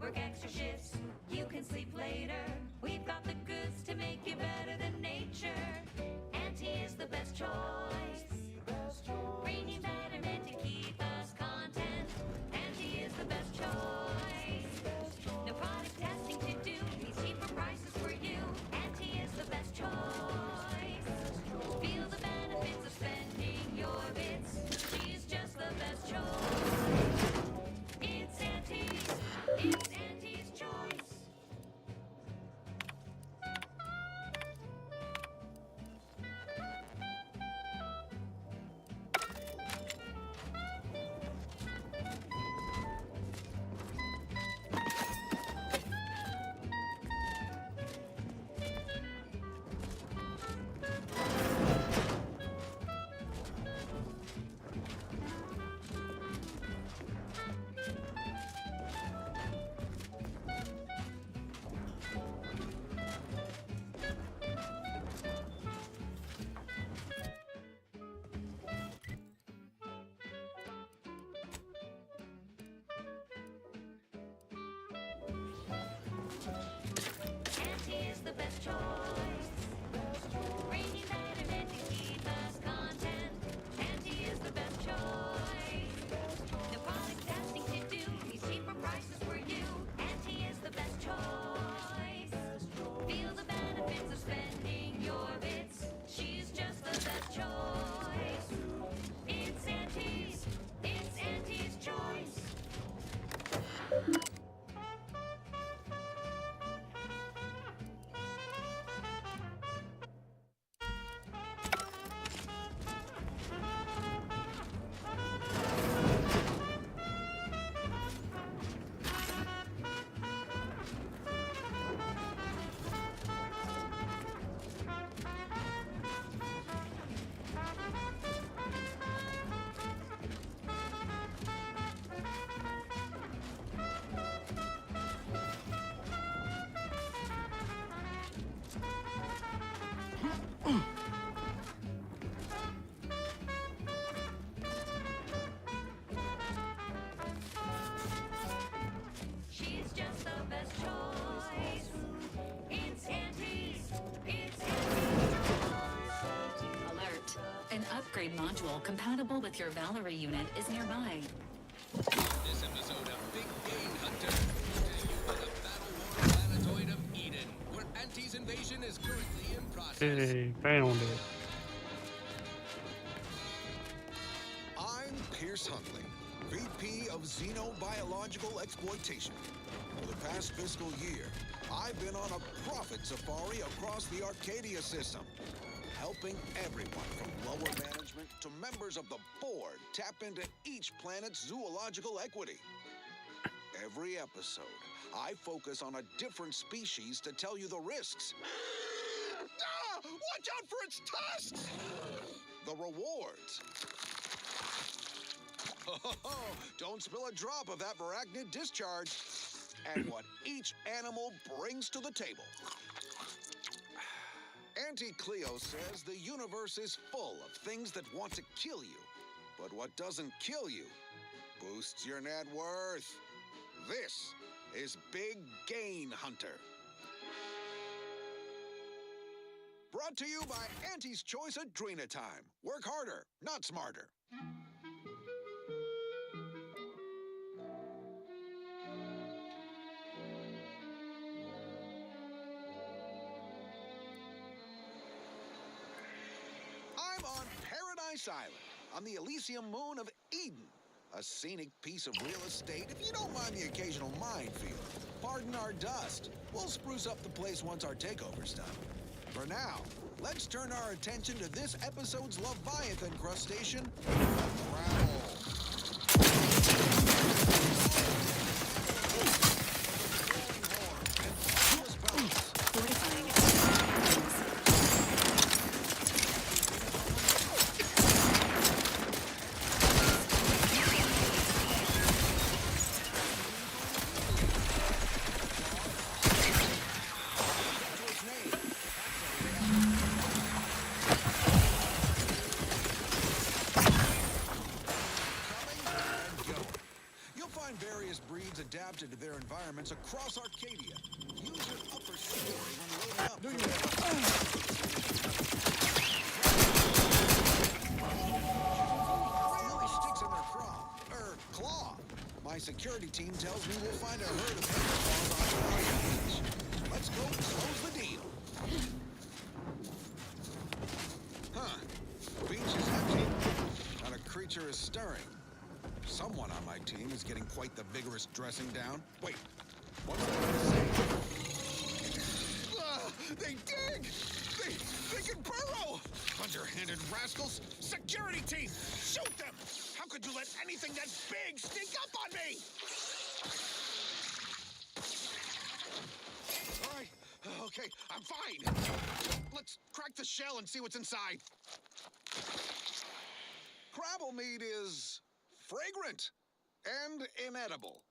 Work extra shifts, you can sleep later. We've got the goods to make you better than nature. Auntie is the best choice. Bringing betterment to keep us content. Auntie is the best choice. No product testing to do, these cheaper prices for you. Auntie is the best choice. Feel the benefits of spending your bits. She's just the best choice. It's Auntie's. It's Auntie's choice. Auntie is the best choice. Bringing betterment to keep us content. Auntie is the best choice. No product testing to do, these cheaper prices for you. Auntie is the best choice. Feel the benefits of spending your bits. She's just the best choice. It's Auntie's. It's Auntie's choice. She's just the best choice. It's Auntie's. It's Auntie's choice. Alert. An upgrade module compatible with your Valerie unit is nearby. This episode of Big Game Hunter brought to you by the Battle War planetoid of Eden, where Auntie's invasion is currently in process. Hey, found it. I'm Pierce Huntley, VP of Xenobiological Exploitation. For the past fiscal year, I've been on a profit safari across the Arcadia system, helping everyone from lower management to members of the board tap into each planet's zoological equity. Every episode, I focus on a different species to tell you the risks. Watch out for its tusks! The rewards. Don't spill a drop of that arachnid discharge. And what each animal brings to the table. Auntie Cleo says the universe is full of things that want to kill you. But what doesn't kill you boosts your net worth. This is Big Gain Hunter. Brought to you by Auntie's Choice Adrenatime. Work harder, not smarter. Paradise Island on the Elysium moon of Eden. A scenic piece of real estate, if you don't mind the occasional minefield. Pardon our dust. We'll spruce up the place once our takeover's done. For now, let's turn our attention to this episode's Leviathan crustacean, Crabble. Adapted to their environments across Arcadia. Use your upper story when loading up. Really sticks in their claw. My security team tells me we'll find a herd of claws on the beach. Let's go close the deal. Huh. The beach is empty. Not a creature is stirring. Someone on my team is getting quite the vigorous dressing down. Wait, what was I going to say? They dig! They can burrow! Underhanded rascals! Security team! Shoot them! How could you let anything that big sneak up on me? All right, okay, I'm fine. Let's crack the shell and see what's inside. Crabble meat is fragrant and inedible.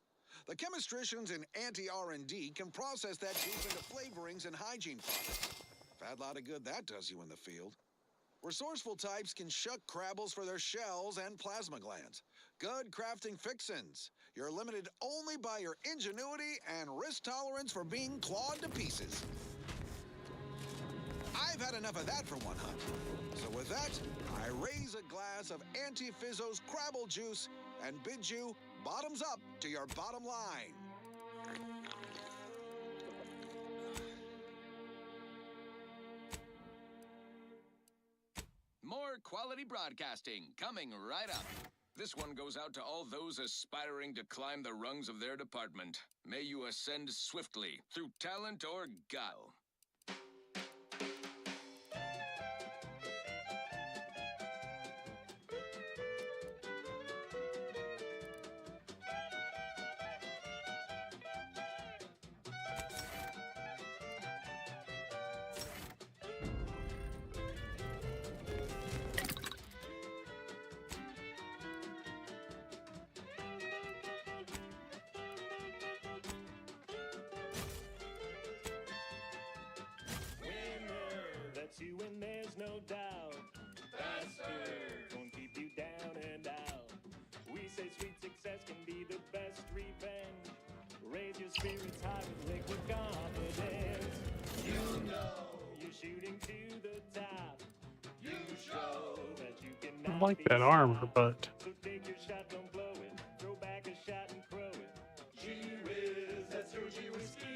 The chemistricians in anti-R&D can process that juice into flavorings and hygiene products. Bad lot of good that does you in the field. Resourceful types can shuck crabbles for their shells and plasma glands. Good crafting fixins. You're limited only by your ingenuity and risk tolerance for being clawed to pieces. I've had enough of that for one hunt. So with that, I raise a glass of Anti-Fizzo's Crabble Juice and bid you bottoms up to your bottom line. More quality broadcasting coming right up. This one goes out to all those aspiring to climb the rungs of their department. May you ascend swiftly through talent or guile. You when there's no doubt. Faster won't keep you down and out. We say sweet success can be the best revenge. Raise your spirits high with liquid confidence. You know you're shooting to the top. You show that you can. I like that armor, but So take your shot, don't blow it. Throw back a shot and crow it. Gee whiz, that's your G whiskey.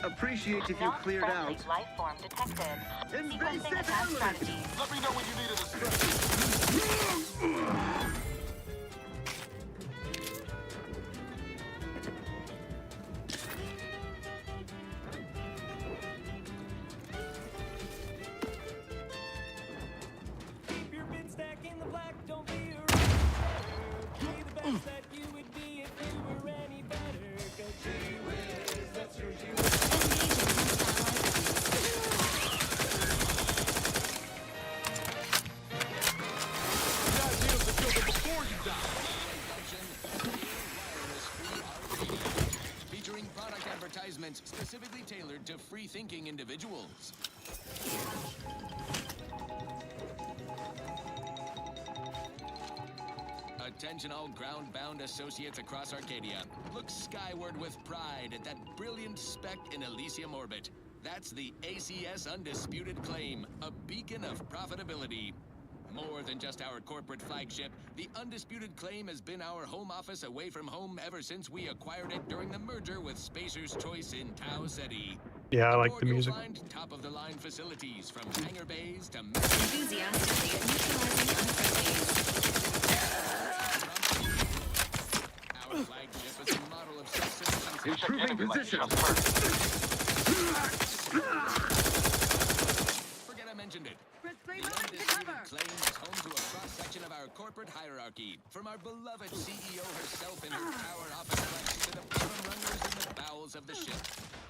appreciate if you cleared out. Life form detected. Sequencing Invasive attack element! strategies. Let me know when you need a distraction. Keep your bid stack in the black, don't be a rebel. Be the best that you would be if you were any better. 'Cause gee whiz, that's your gee whiz. The idea is to kill them before you die. Featuring product advertisements specifically tailored to free-thinking individuals. Attention all ground-bound associates across Arcadia. Look skyward with pride at that brilliant speck in Elysium orbit. That's the ACS Undisputed Claim, a beacon of profitability. More than just our corporate flagship, the Undisputed Claim has been our home office away from home ever since we acquired it during the merger with Spacer's Choice in Tau City. Yeah, I like Aboard the you'll music. find top-of-the-line facilities from hangar bays to Enthusiastically neutralizing unfriendlies. Our flagship is a model of self-sufficiency. Improving position. Forget I mentioned it. The Undisputed Claim is home to a cross-section of our corporate hierarchy, from our beloved CEO herself in her tower office flex to the bottom runners in the bowels of the ship.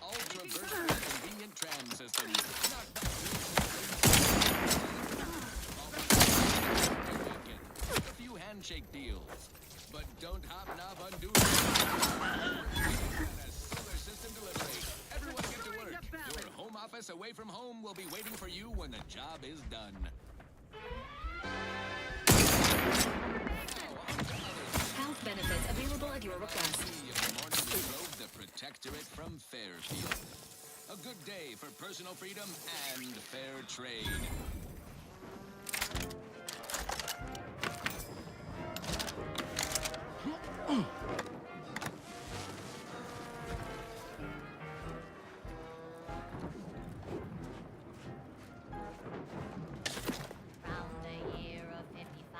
All traversed with a convenient tram system. Not a few handshake deals. But don't hobnob unduly. And a solar system delivery. Everyone get to work. Your home office away from home will be waiting for you when the job is done. Health benefits available at your request. Drove the Protectorate from Fairfield. A good day for personal freedom and fair trade. Round the year of 55,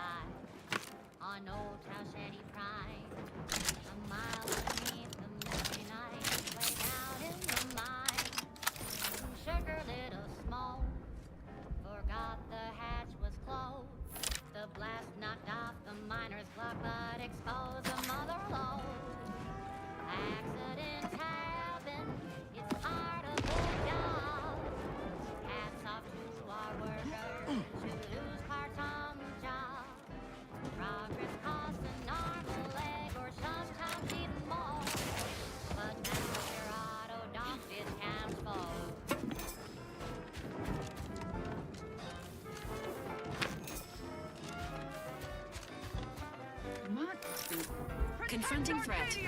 on Old Tau City Pride, a mile beneath the misty night, way down in the mine, sugar little smoke, forgot the hatch was closed, the blast knocked off the miner's block, but exposed the mother lode. Accidents happen, it's part of the job. Hats off to our workers who lose parts on the job. Progress costs an arm, a leg, or sometimes even more. But now your auto dock discounts full. Confronting threat.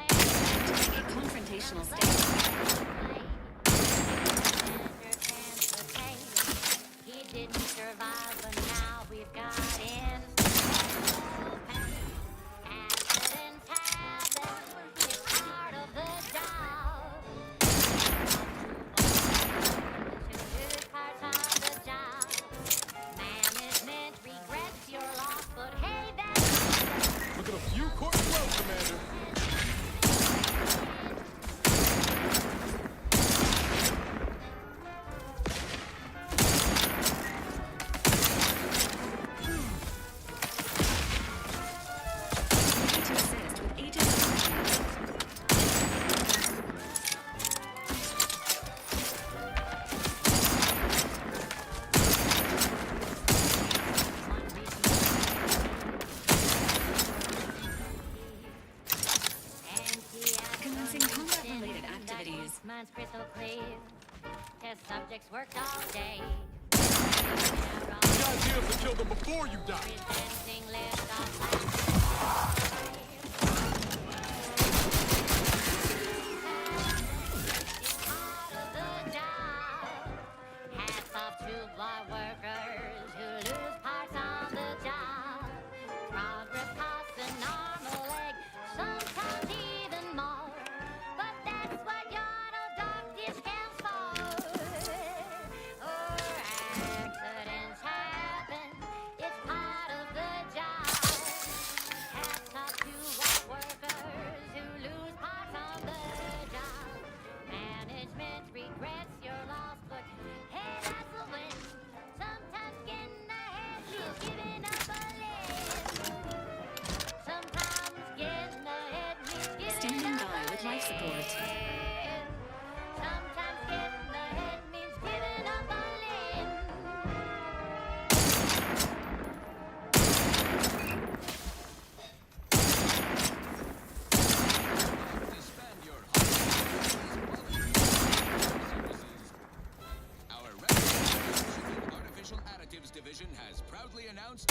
Entering a confrontational state. He didn't survive, but now we've got in. Accidents happen, it's part of the job. To lose parts on the job. Management regrets your loss, but hey, that's Look at a few court flows, Commander. To assist with agent commencing combat-related activities. Mine's crystal clear. Test subjects worked all day. The idea is to kill them before you die. Presenting list of it's part of the job. head. Sometimes getting ahead means giving up a limb. Disband your services. Our Artificial Additives Division has proudly announced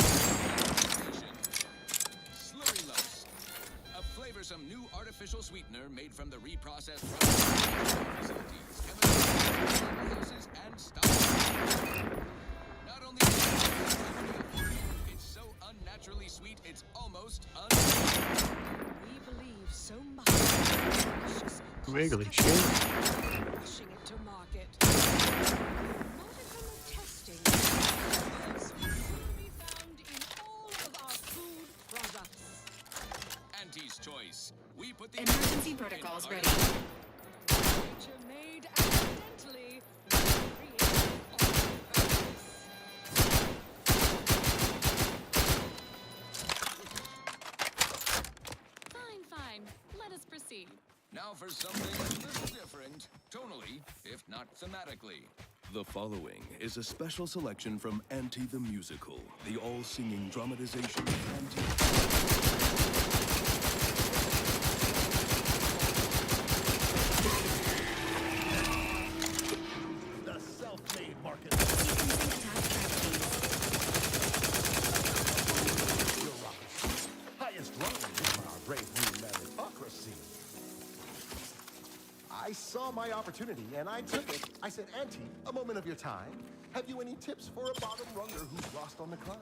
Slurry Lumps, a flavorsome new artificial sweetener made from the reprocessed facilities, chemicals, houses, and stock. Not only it's so unnaturally sweet, it's almost We believe so much in delicious, Wiggly shit. pushing it to market. Molecular testing results will soon be found in all of our food products. Auntie's Choice. We put the Emergency protocols ready. Nature made accidentally, created on purpose. Fine. Let us proceed. Now for something a little different, tonally, if not thematically. The following is a special selection from Auntie the Musical, the all-singing dramatization of Auntie. The self-made market. Bureaucracy. Highest rung in our brave new meritocracy. I saw my opportunity and I took it. I said, Auntie, a moment of your time. Have you any tips for a bottom runger who's lost on the climb?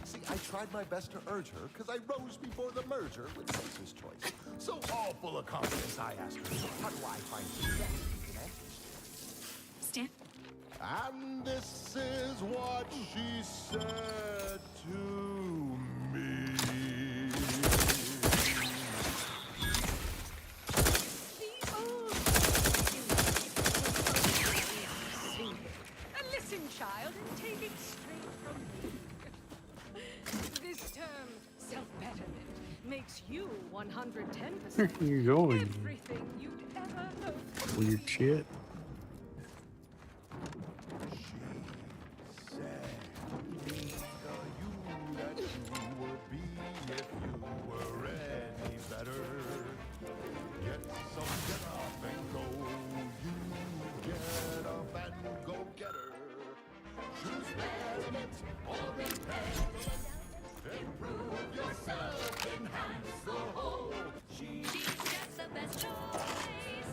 See, I tried my best to urge her because I rose before the merger with Census Choice. So all full of confidence, I asked her, how do I find success in Auntie's? Stand. And this is what she said to me. Listen, child, and take it straight from me. This term, self-betterment, makes you 110% You're going. everything you'd ever hope. Weird shit. She said, "Be the you that you would be if you were any better. Get up and go. You get up and go get her. Choose betterment or impediment. Improve yourself, enhance the whole. She's just the best choice.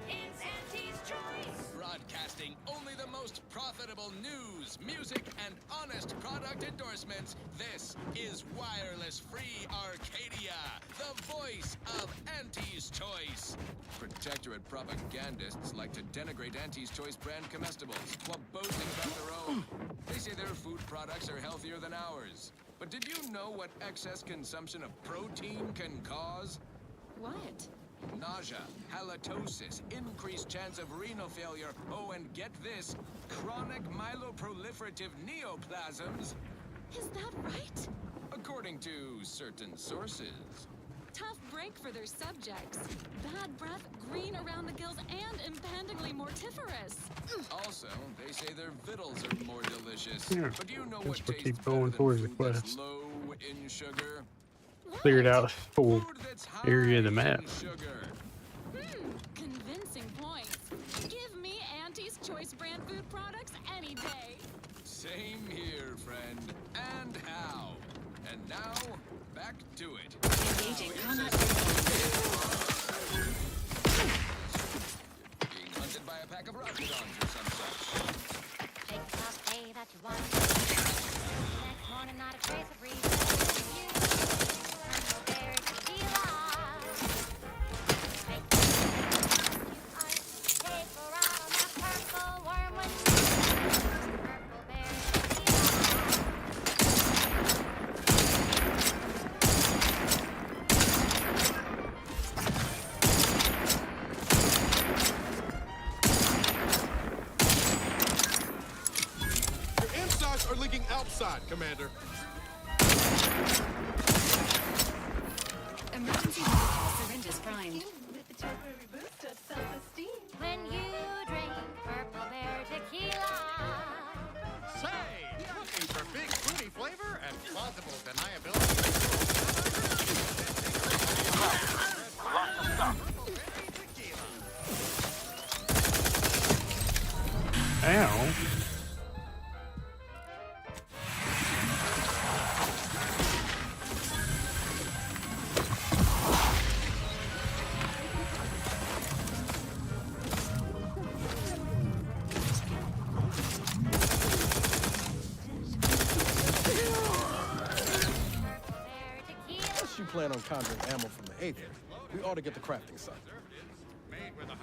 It's Auntie's Choice. Broadcasting only the most profitable news, music, and honest product endorsements. This is Wireless Free Arcadia, the voice of Auntie's Choice. Protectorate propagandists like to denigrate Auntie's Choice brand comestibles while boasting about their own. They say their food products are healthier than ours. But did you know what excess consumption of protein can cause? What? Nausea, halitosis, increased chance of renal failure, oh, and get this, chronic myeloproliferative neoplasms, Is that right? according to certain sources. Tough break for their subjects. Bad breath, green around the gills, and impendingly mortiferous. Also, they say their vittles are more delicious. Yeah, But do you know that's what what tastes keep better going than towards the food that's quest. low in sugar? Cleared out the whole Food that's high area of the map. in sugar. Convincing points. Give me Auntie's Choice brand food products any day. Same here, friend. And how? And now, back to it. Engaging combat. Being hunted by a pack of Rockdons or some such. Take the day that you want. Next morning, not a trace of reason. You very tequila. Make take a ride on that purple wormwood. Purple berry Your insides are leaking outside, Commander. Emergency protocol syringes primed. Ow. Unless you plan on conjuring ammo from the Aether, we ought to get the crafting site. Made with 100%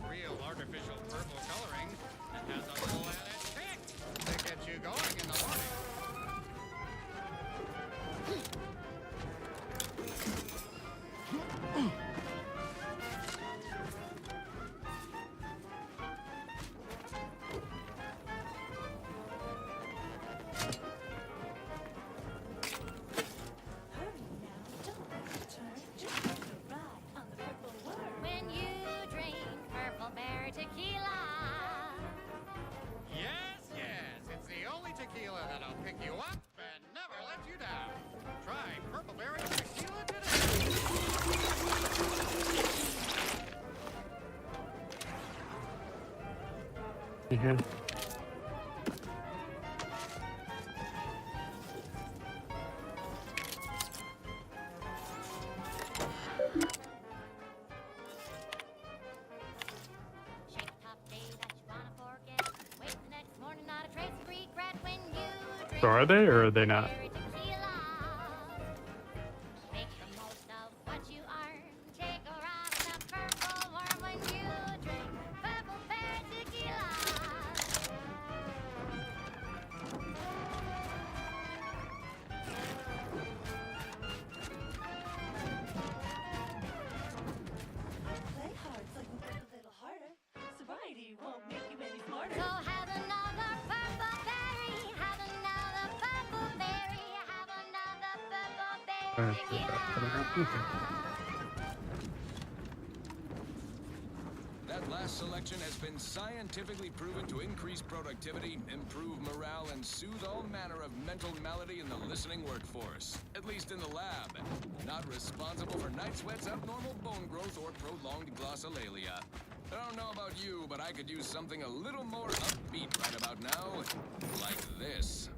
real artificial purple coloring that has a little added kick that gets you going in the morning. When you drink Purple Bear tequila. Yes, it's the only tequila that'll pick you up and never let you down. Try Purple Berry Tequila today. Yeah. Shake a tough day that you wanna forget. Wake the next morning, not a trace of regret when you drink. So are they or are they not? Berry tequila. Make the most of what you earn. Take a ride in that purple worm when you drink Purple Bear tequila. Play hard so I can work a little harder. Sobriety won't make you any smarter. So have another purple berry. Have another purple berry. Have another purple berry tequila. That last selection has been scientifically proven to increase productivity, improve morale, and soothe all manner of mental malady in the listening workforce. At least in the lab. Not responsible for night sweats, abnormal bone growth, or prolonged glossolalia. I don't know about you, but I could use something a little more upbeat right about now. Like this.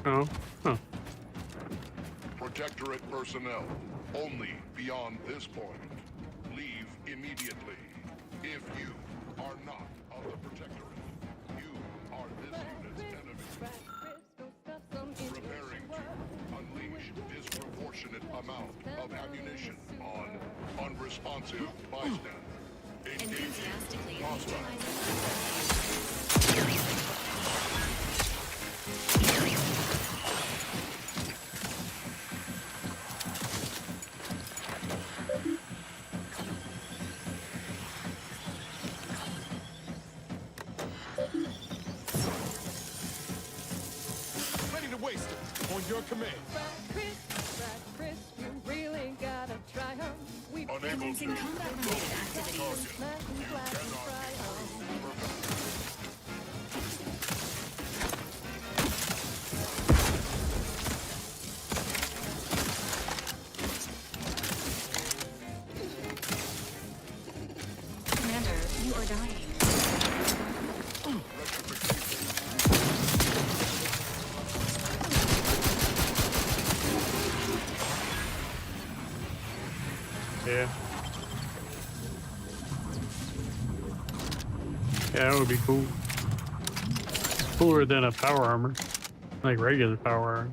Oh. Huh. Protectorate personnel, only beyond this point. Leave immediately. If you are not of the Protectorate, you are this unit's enemy. Preparing to unleash disproportionate amount of ammunition on unresponsive bystander. Enthusiastically Hostile. Ready to waste it on your command. Commencing combat-related activities. Commander, you are dying. Yeah. Yeah, that would be cool. Cooler than a power armor. Like regular power armor.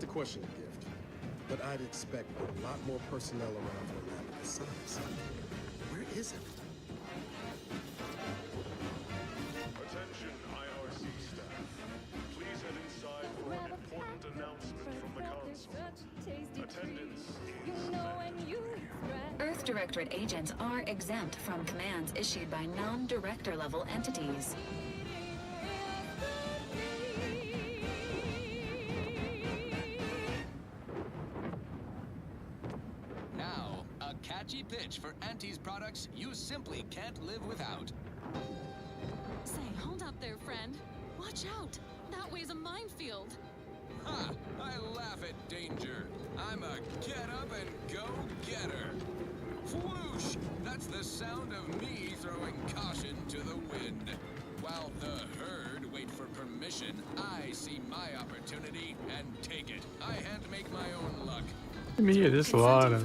question a gift, but I'd expect a lot more personnel around for a lab of this size. Where is it? Attention, IRC staff. Please head inside for an important announcement from the console. Attendance is Earth Directorate agents are exempt from commands issued by non-director level entities. Now, a catchy pitch for Auntie's products you simply can't live without. Say, hold up there, friend. Watch out. That way's a minefield. Ha! I laugh at danger. I'm a get-up-and-go-getter. Whoosh! That's the sound of me throwing caution to the wind. While the herd wait for permission, I see my opportunity and take it. I hand make my own luck. I mean, yeah, there's a lot of.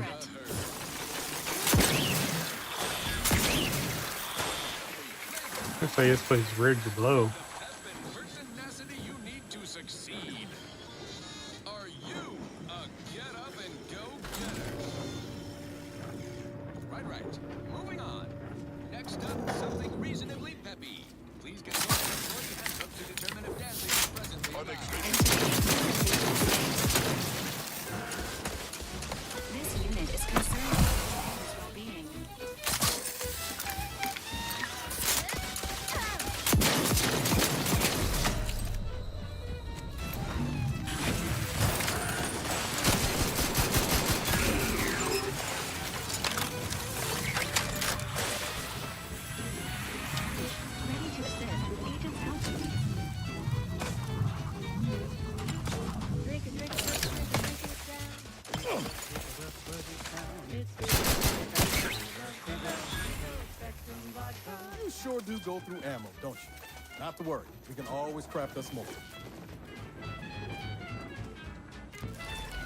Looks like this place is ready to blow. Pertinacity you need to succeed. Are you a get-up-and-go-getter? Right. Moving on. Next up, something reasonably peppy. Please get your employee handbook to determine if dancing is presently allowed. This unit is concerned with its well-being. Ready to assist with agents helping. You sure do go through ammo, don't you? Not to worry. We can always craft us more.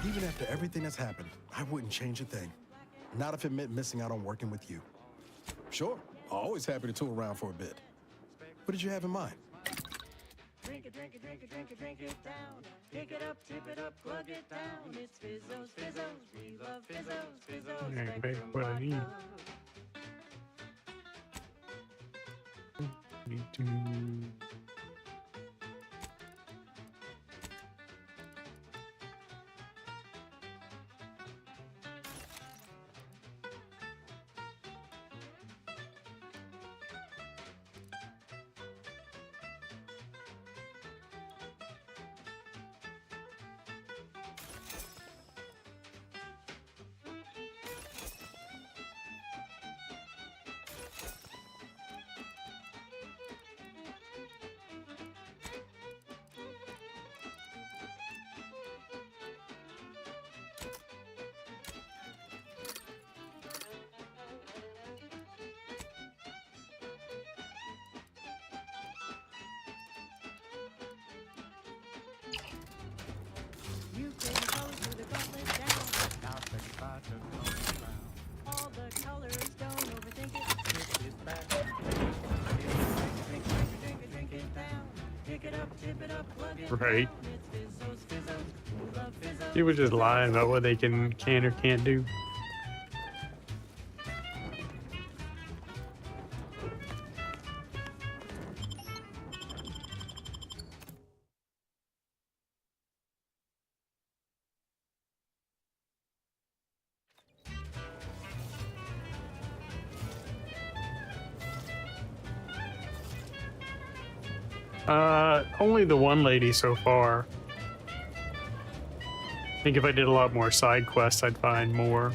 Even after everything that's happened, I wouldn't change a thing. Not if it meant missing out on working with you. Sure, always happy to tool around for a bit. What did you have in mind? Drink it, drink it, drink it, drink it, drink it down. Pick it up, tip it up, plug it down. It's Fizzos, Fizzos. We love Fizzos, Fizzos. Yeah, baby, what I need. Need to. You play the colors with the gauntlet down. Now take it by to come around. All the colors, don't overthink it. Tip it back. Drink it, drink it down. Pick it up, tip it up, plug it Right. down. It's Fizzos, Fizzos. We love Fizzos. People just lying about what they can or can't do. Only the one lady so far. I think if I did a lot more side quests, I'd find more.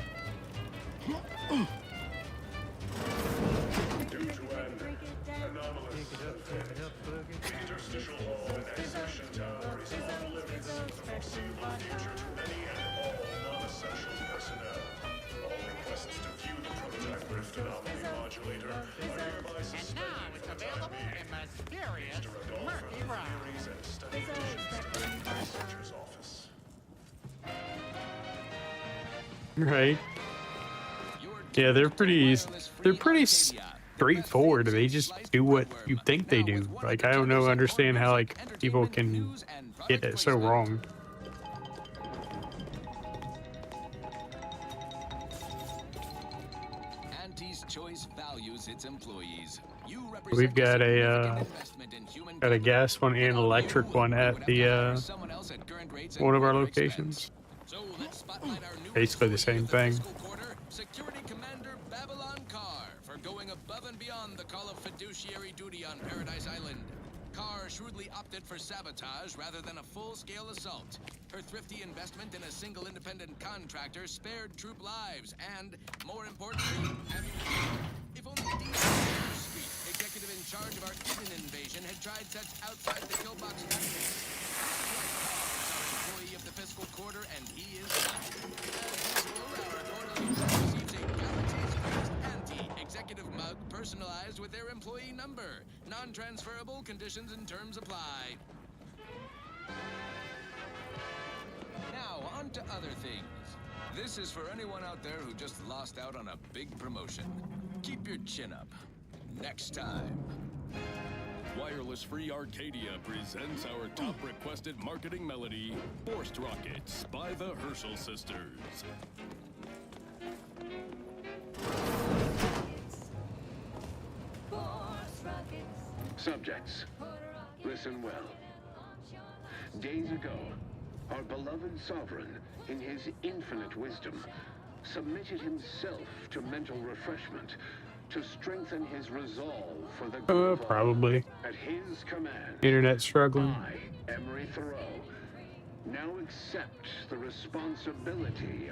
interstitial hall and exhibition tower is off limits for the foreseeable future to any and all non-essential personnel. All requests to view the prototype rift anomaly modulator are hereby suspended for the time being. Mysterious Murky Brown. Theories and study missions to the researcher's office. Right. Yeah, they're pretty straightforward. They just do what you think they do. Like, I don't know, understand how like people can get it so wrong. We've got a gas one and electric one at the one of our locations. Basically the same thing. Security Commander Babylon Carr for going above and beyond the call of fiduciary duty on Paradise Island. Carr shrewdly opted for sabotage rather than a full-scale assault. Her thrifty investment in a single independent contractor spared troop lives and, more importantly, if only Dean Street, executive in charge of our Eden invasion, had tried such outside-the-killbox tactics. Carr is our employee of the fiscal quarter, and he is not. As usual, our quarterly receives a Galaxy's first anti-executive mug personalized with their employee number. Non-transferable conditions and terms apply. Now, on to other things. This is for anyone out there who just lost out on a big promotion. Keep your chin up. Next time. Wireless Free Arcadia presents our top requested marketing melody, Forced Rockets by the Herschel Sisters. Subjects, listen well. Days ago, our beloved sovereign, in his infinite wisdom, submitted himself to mental refreshment to strengthen his resolve for the good of all. Probably. At his command, Internet struggling. I, Emery Thoreau, now accept the responsibility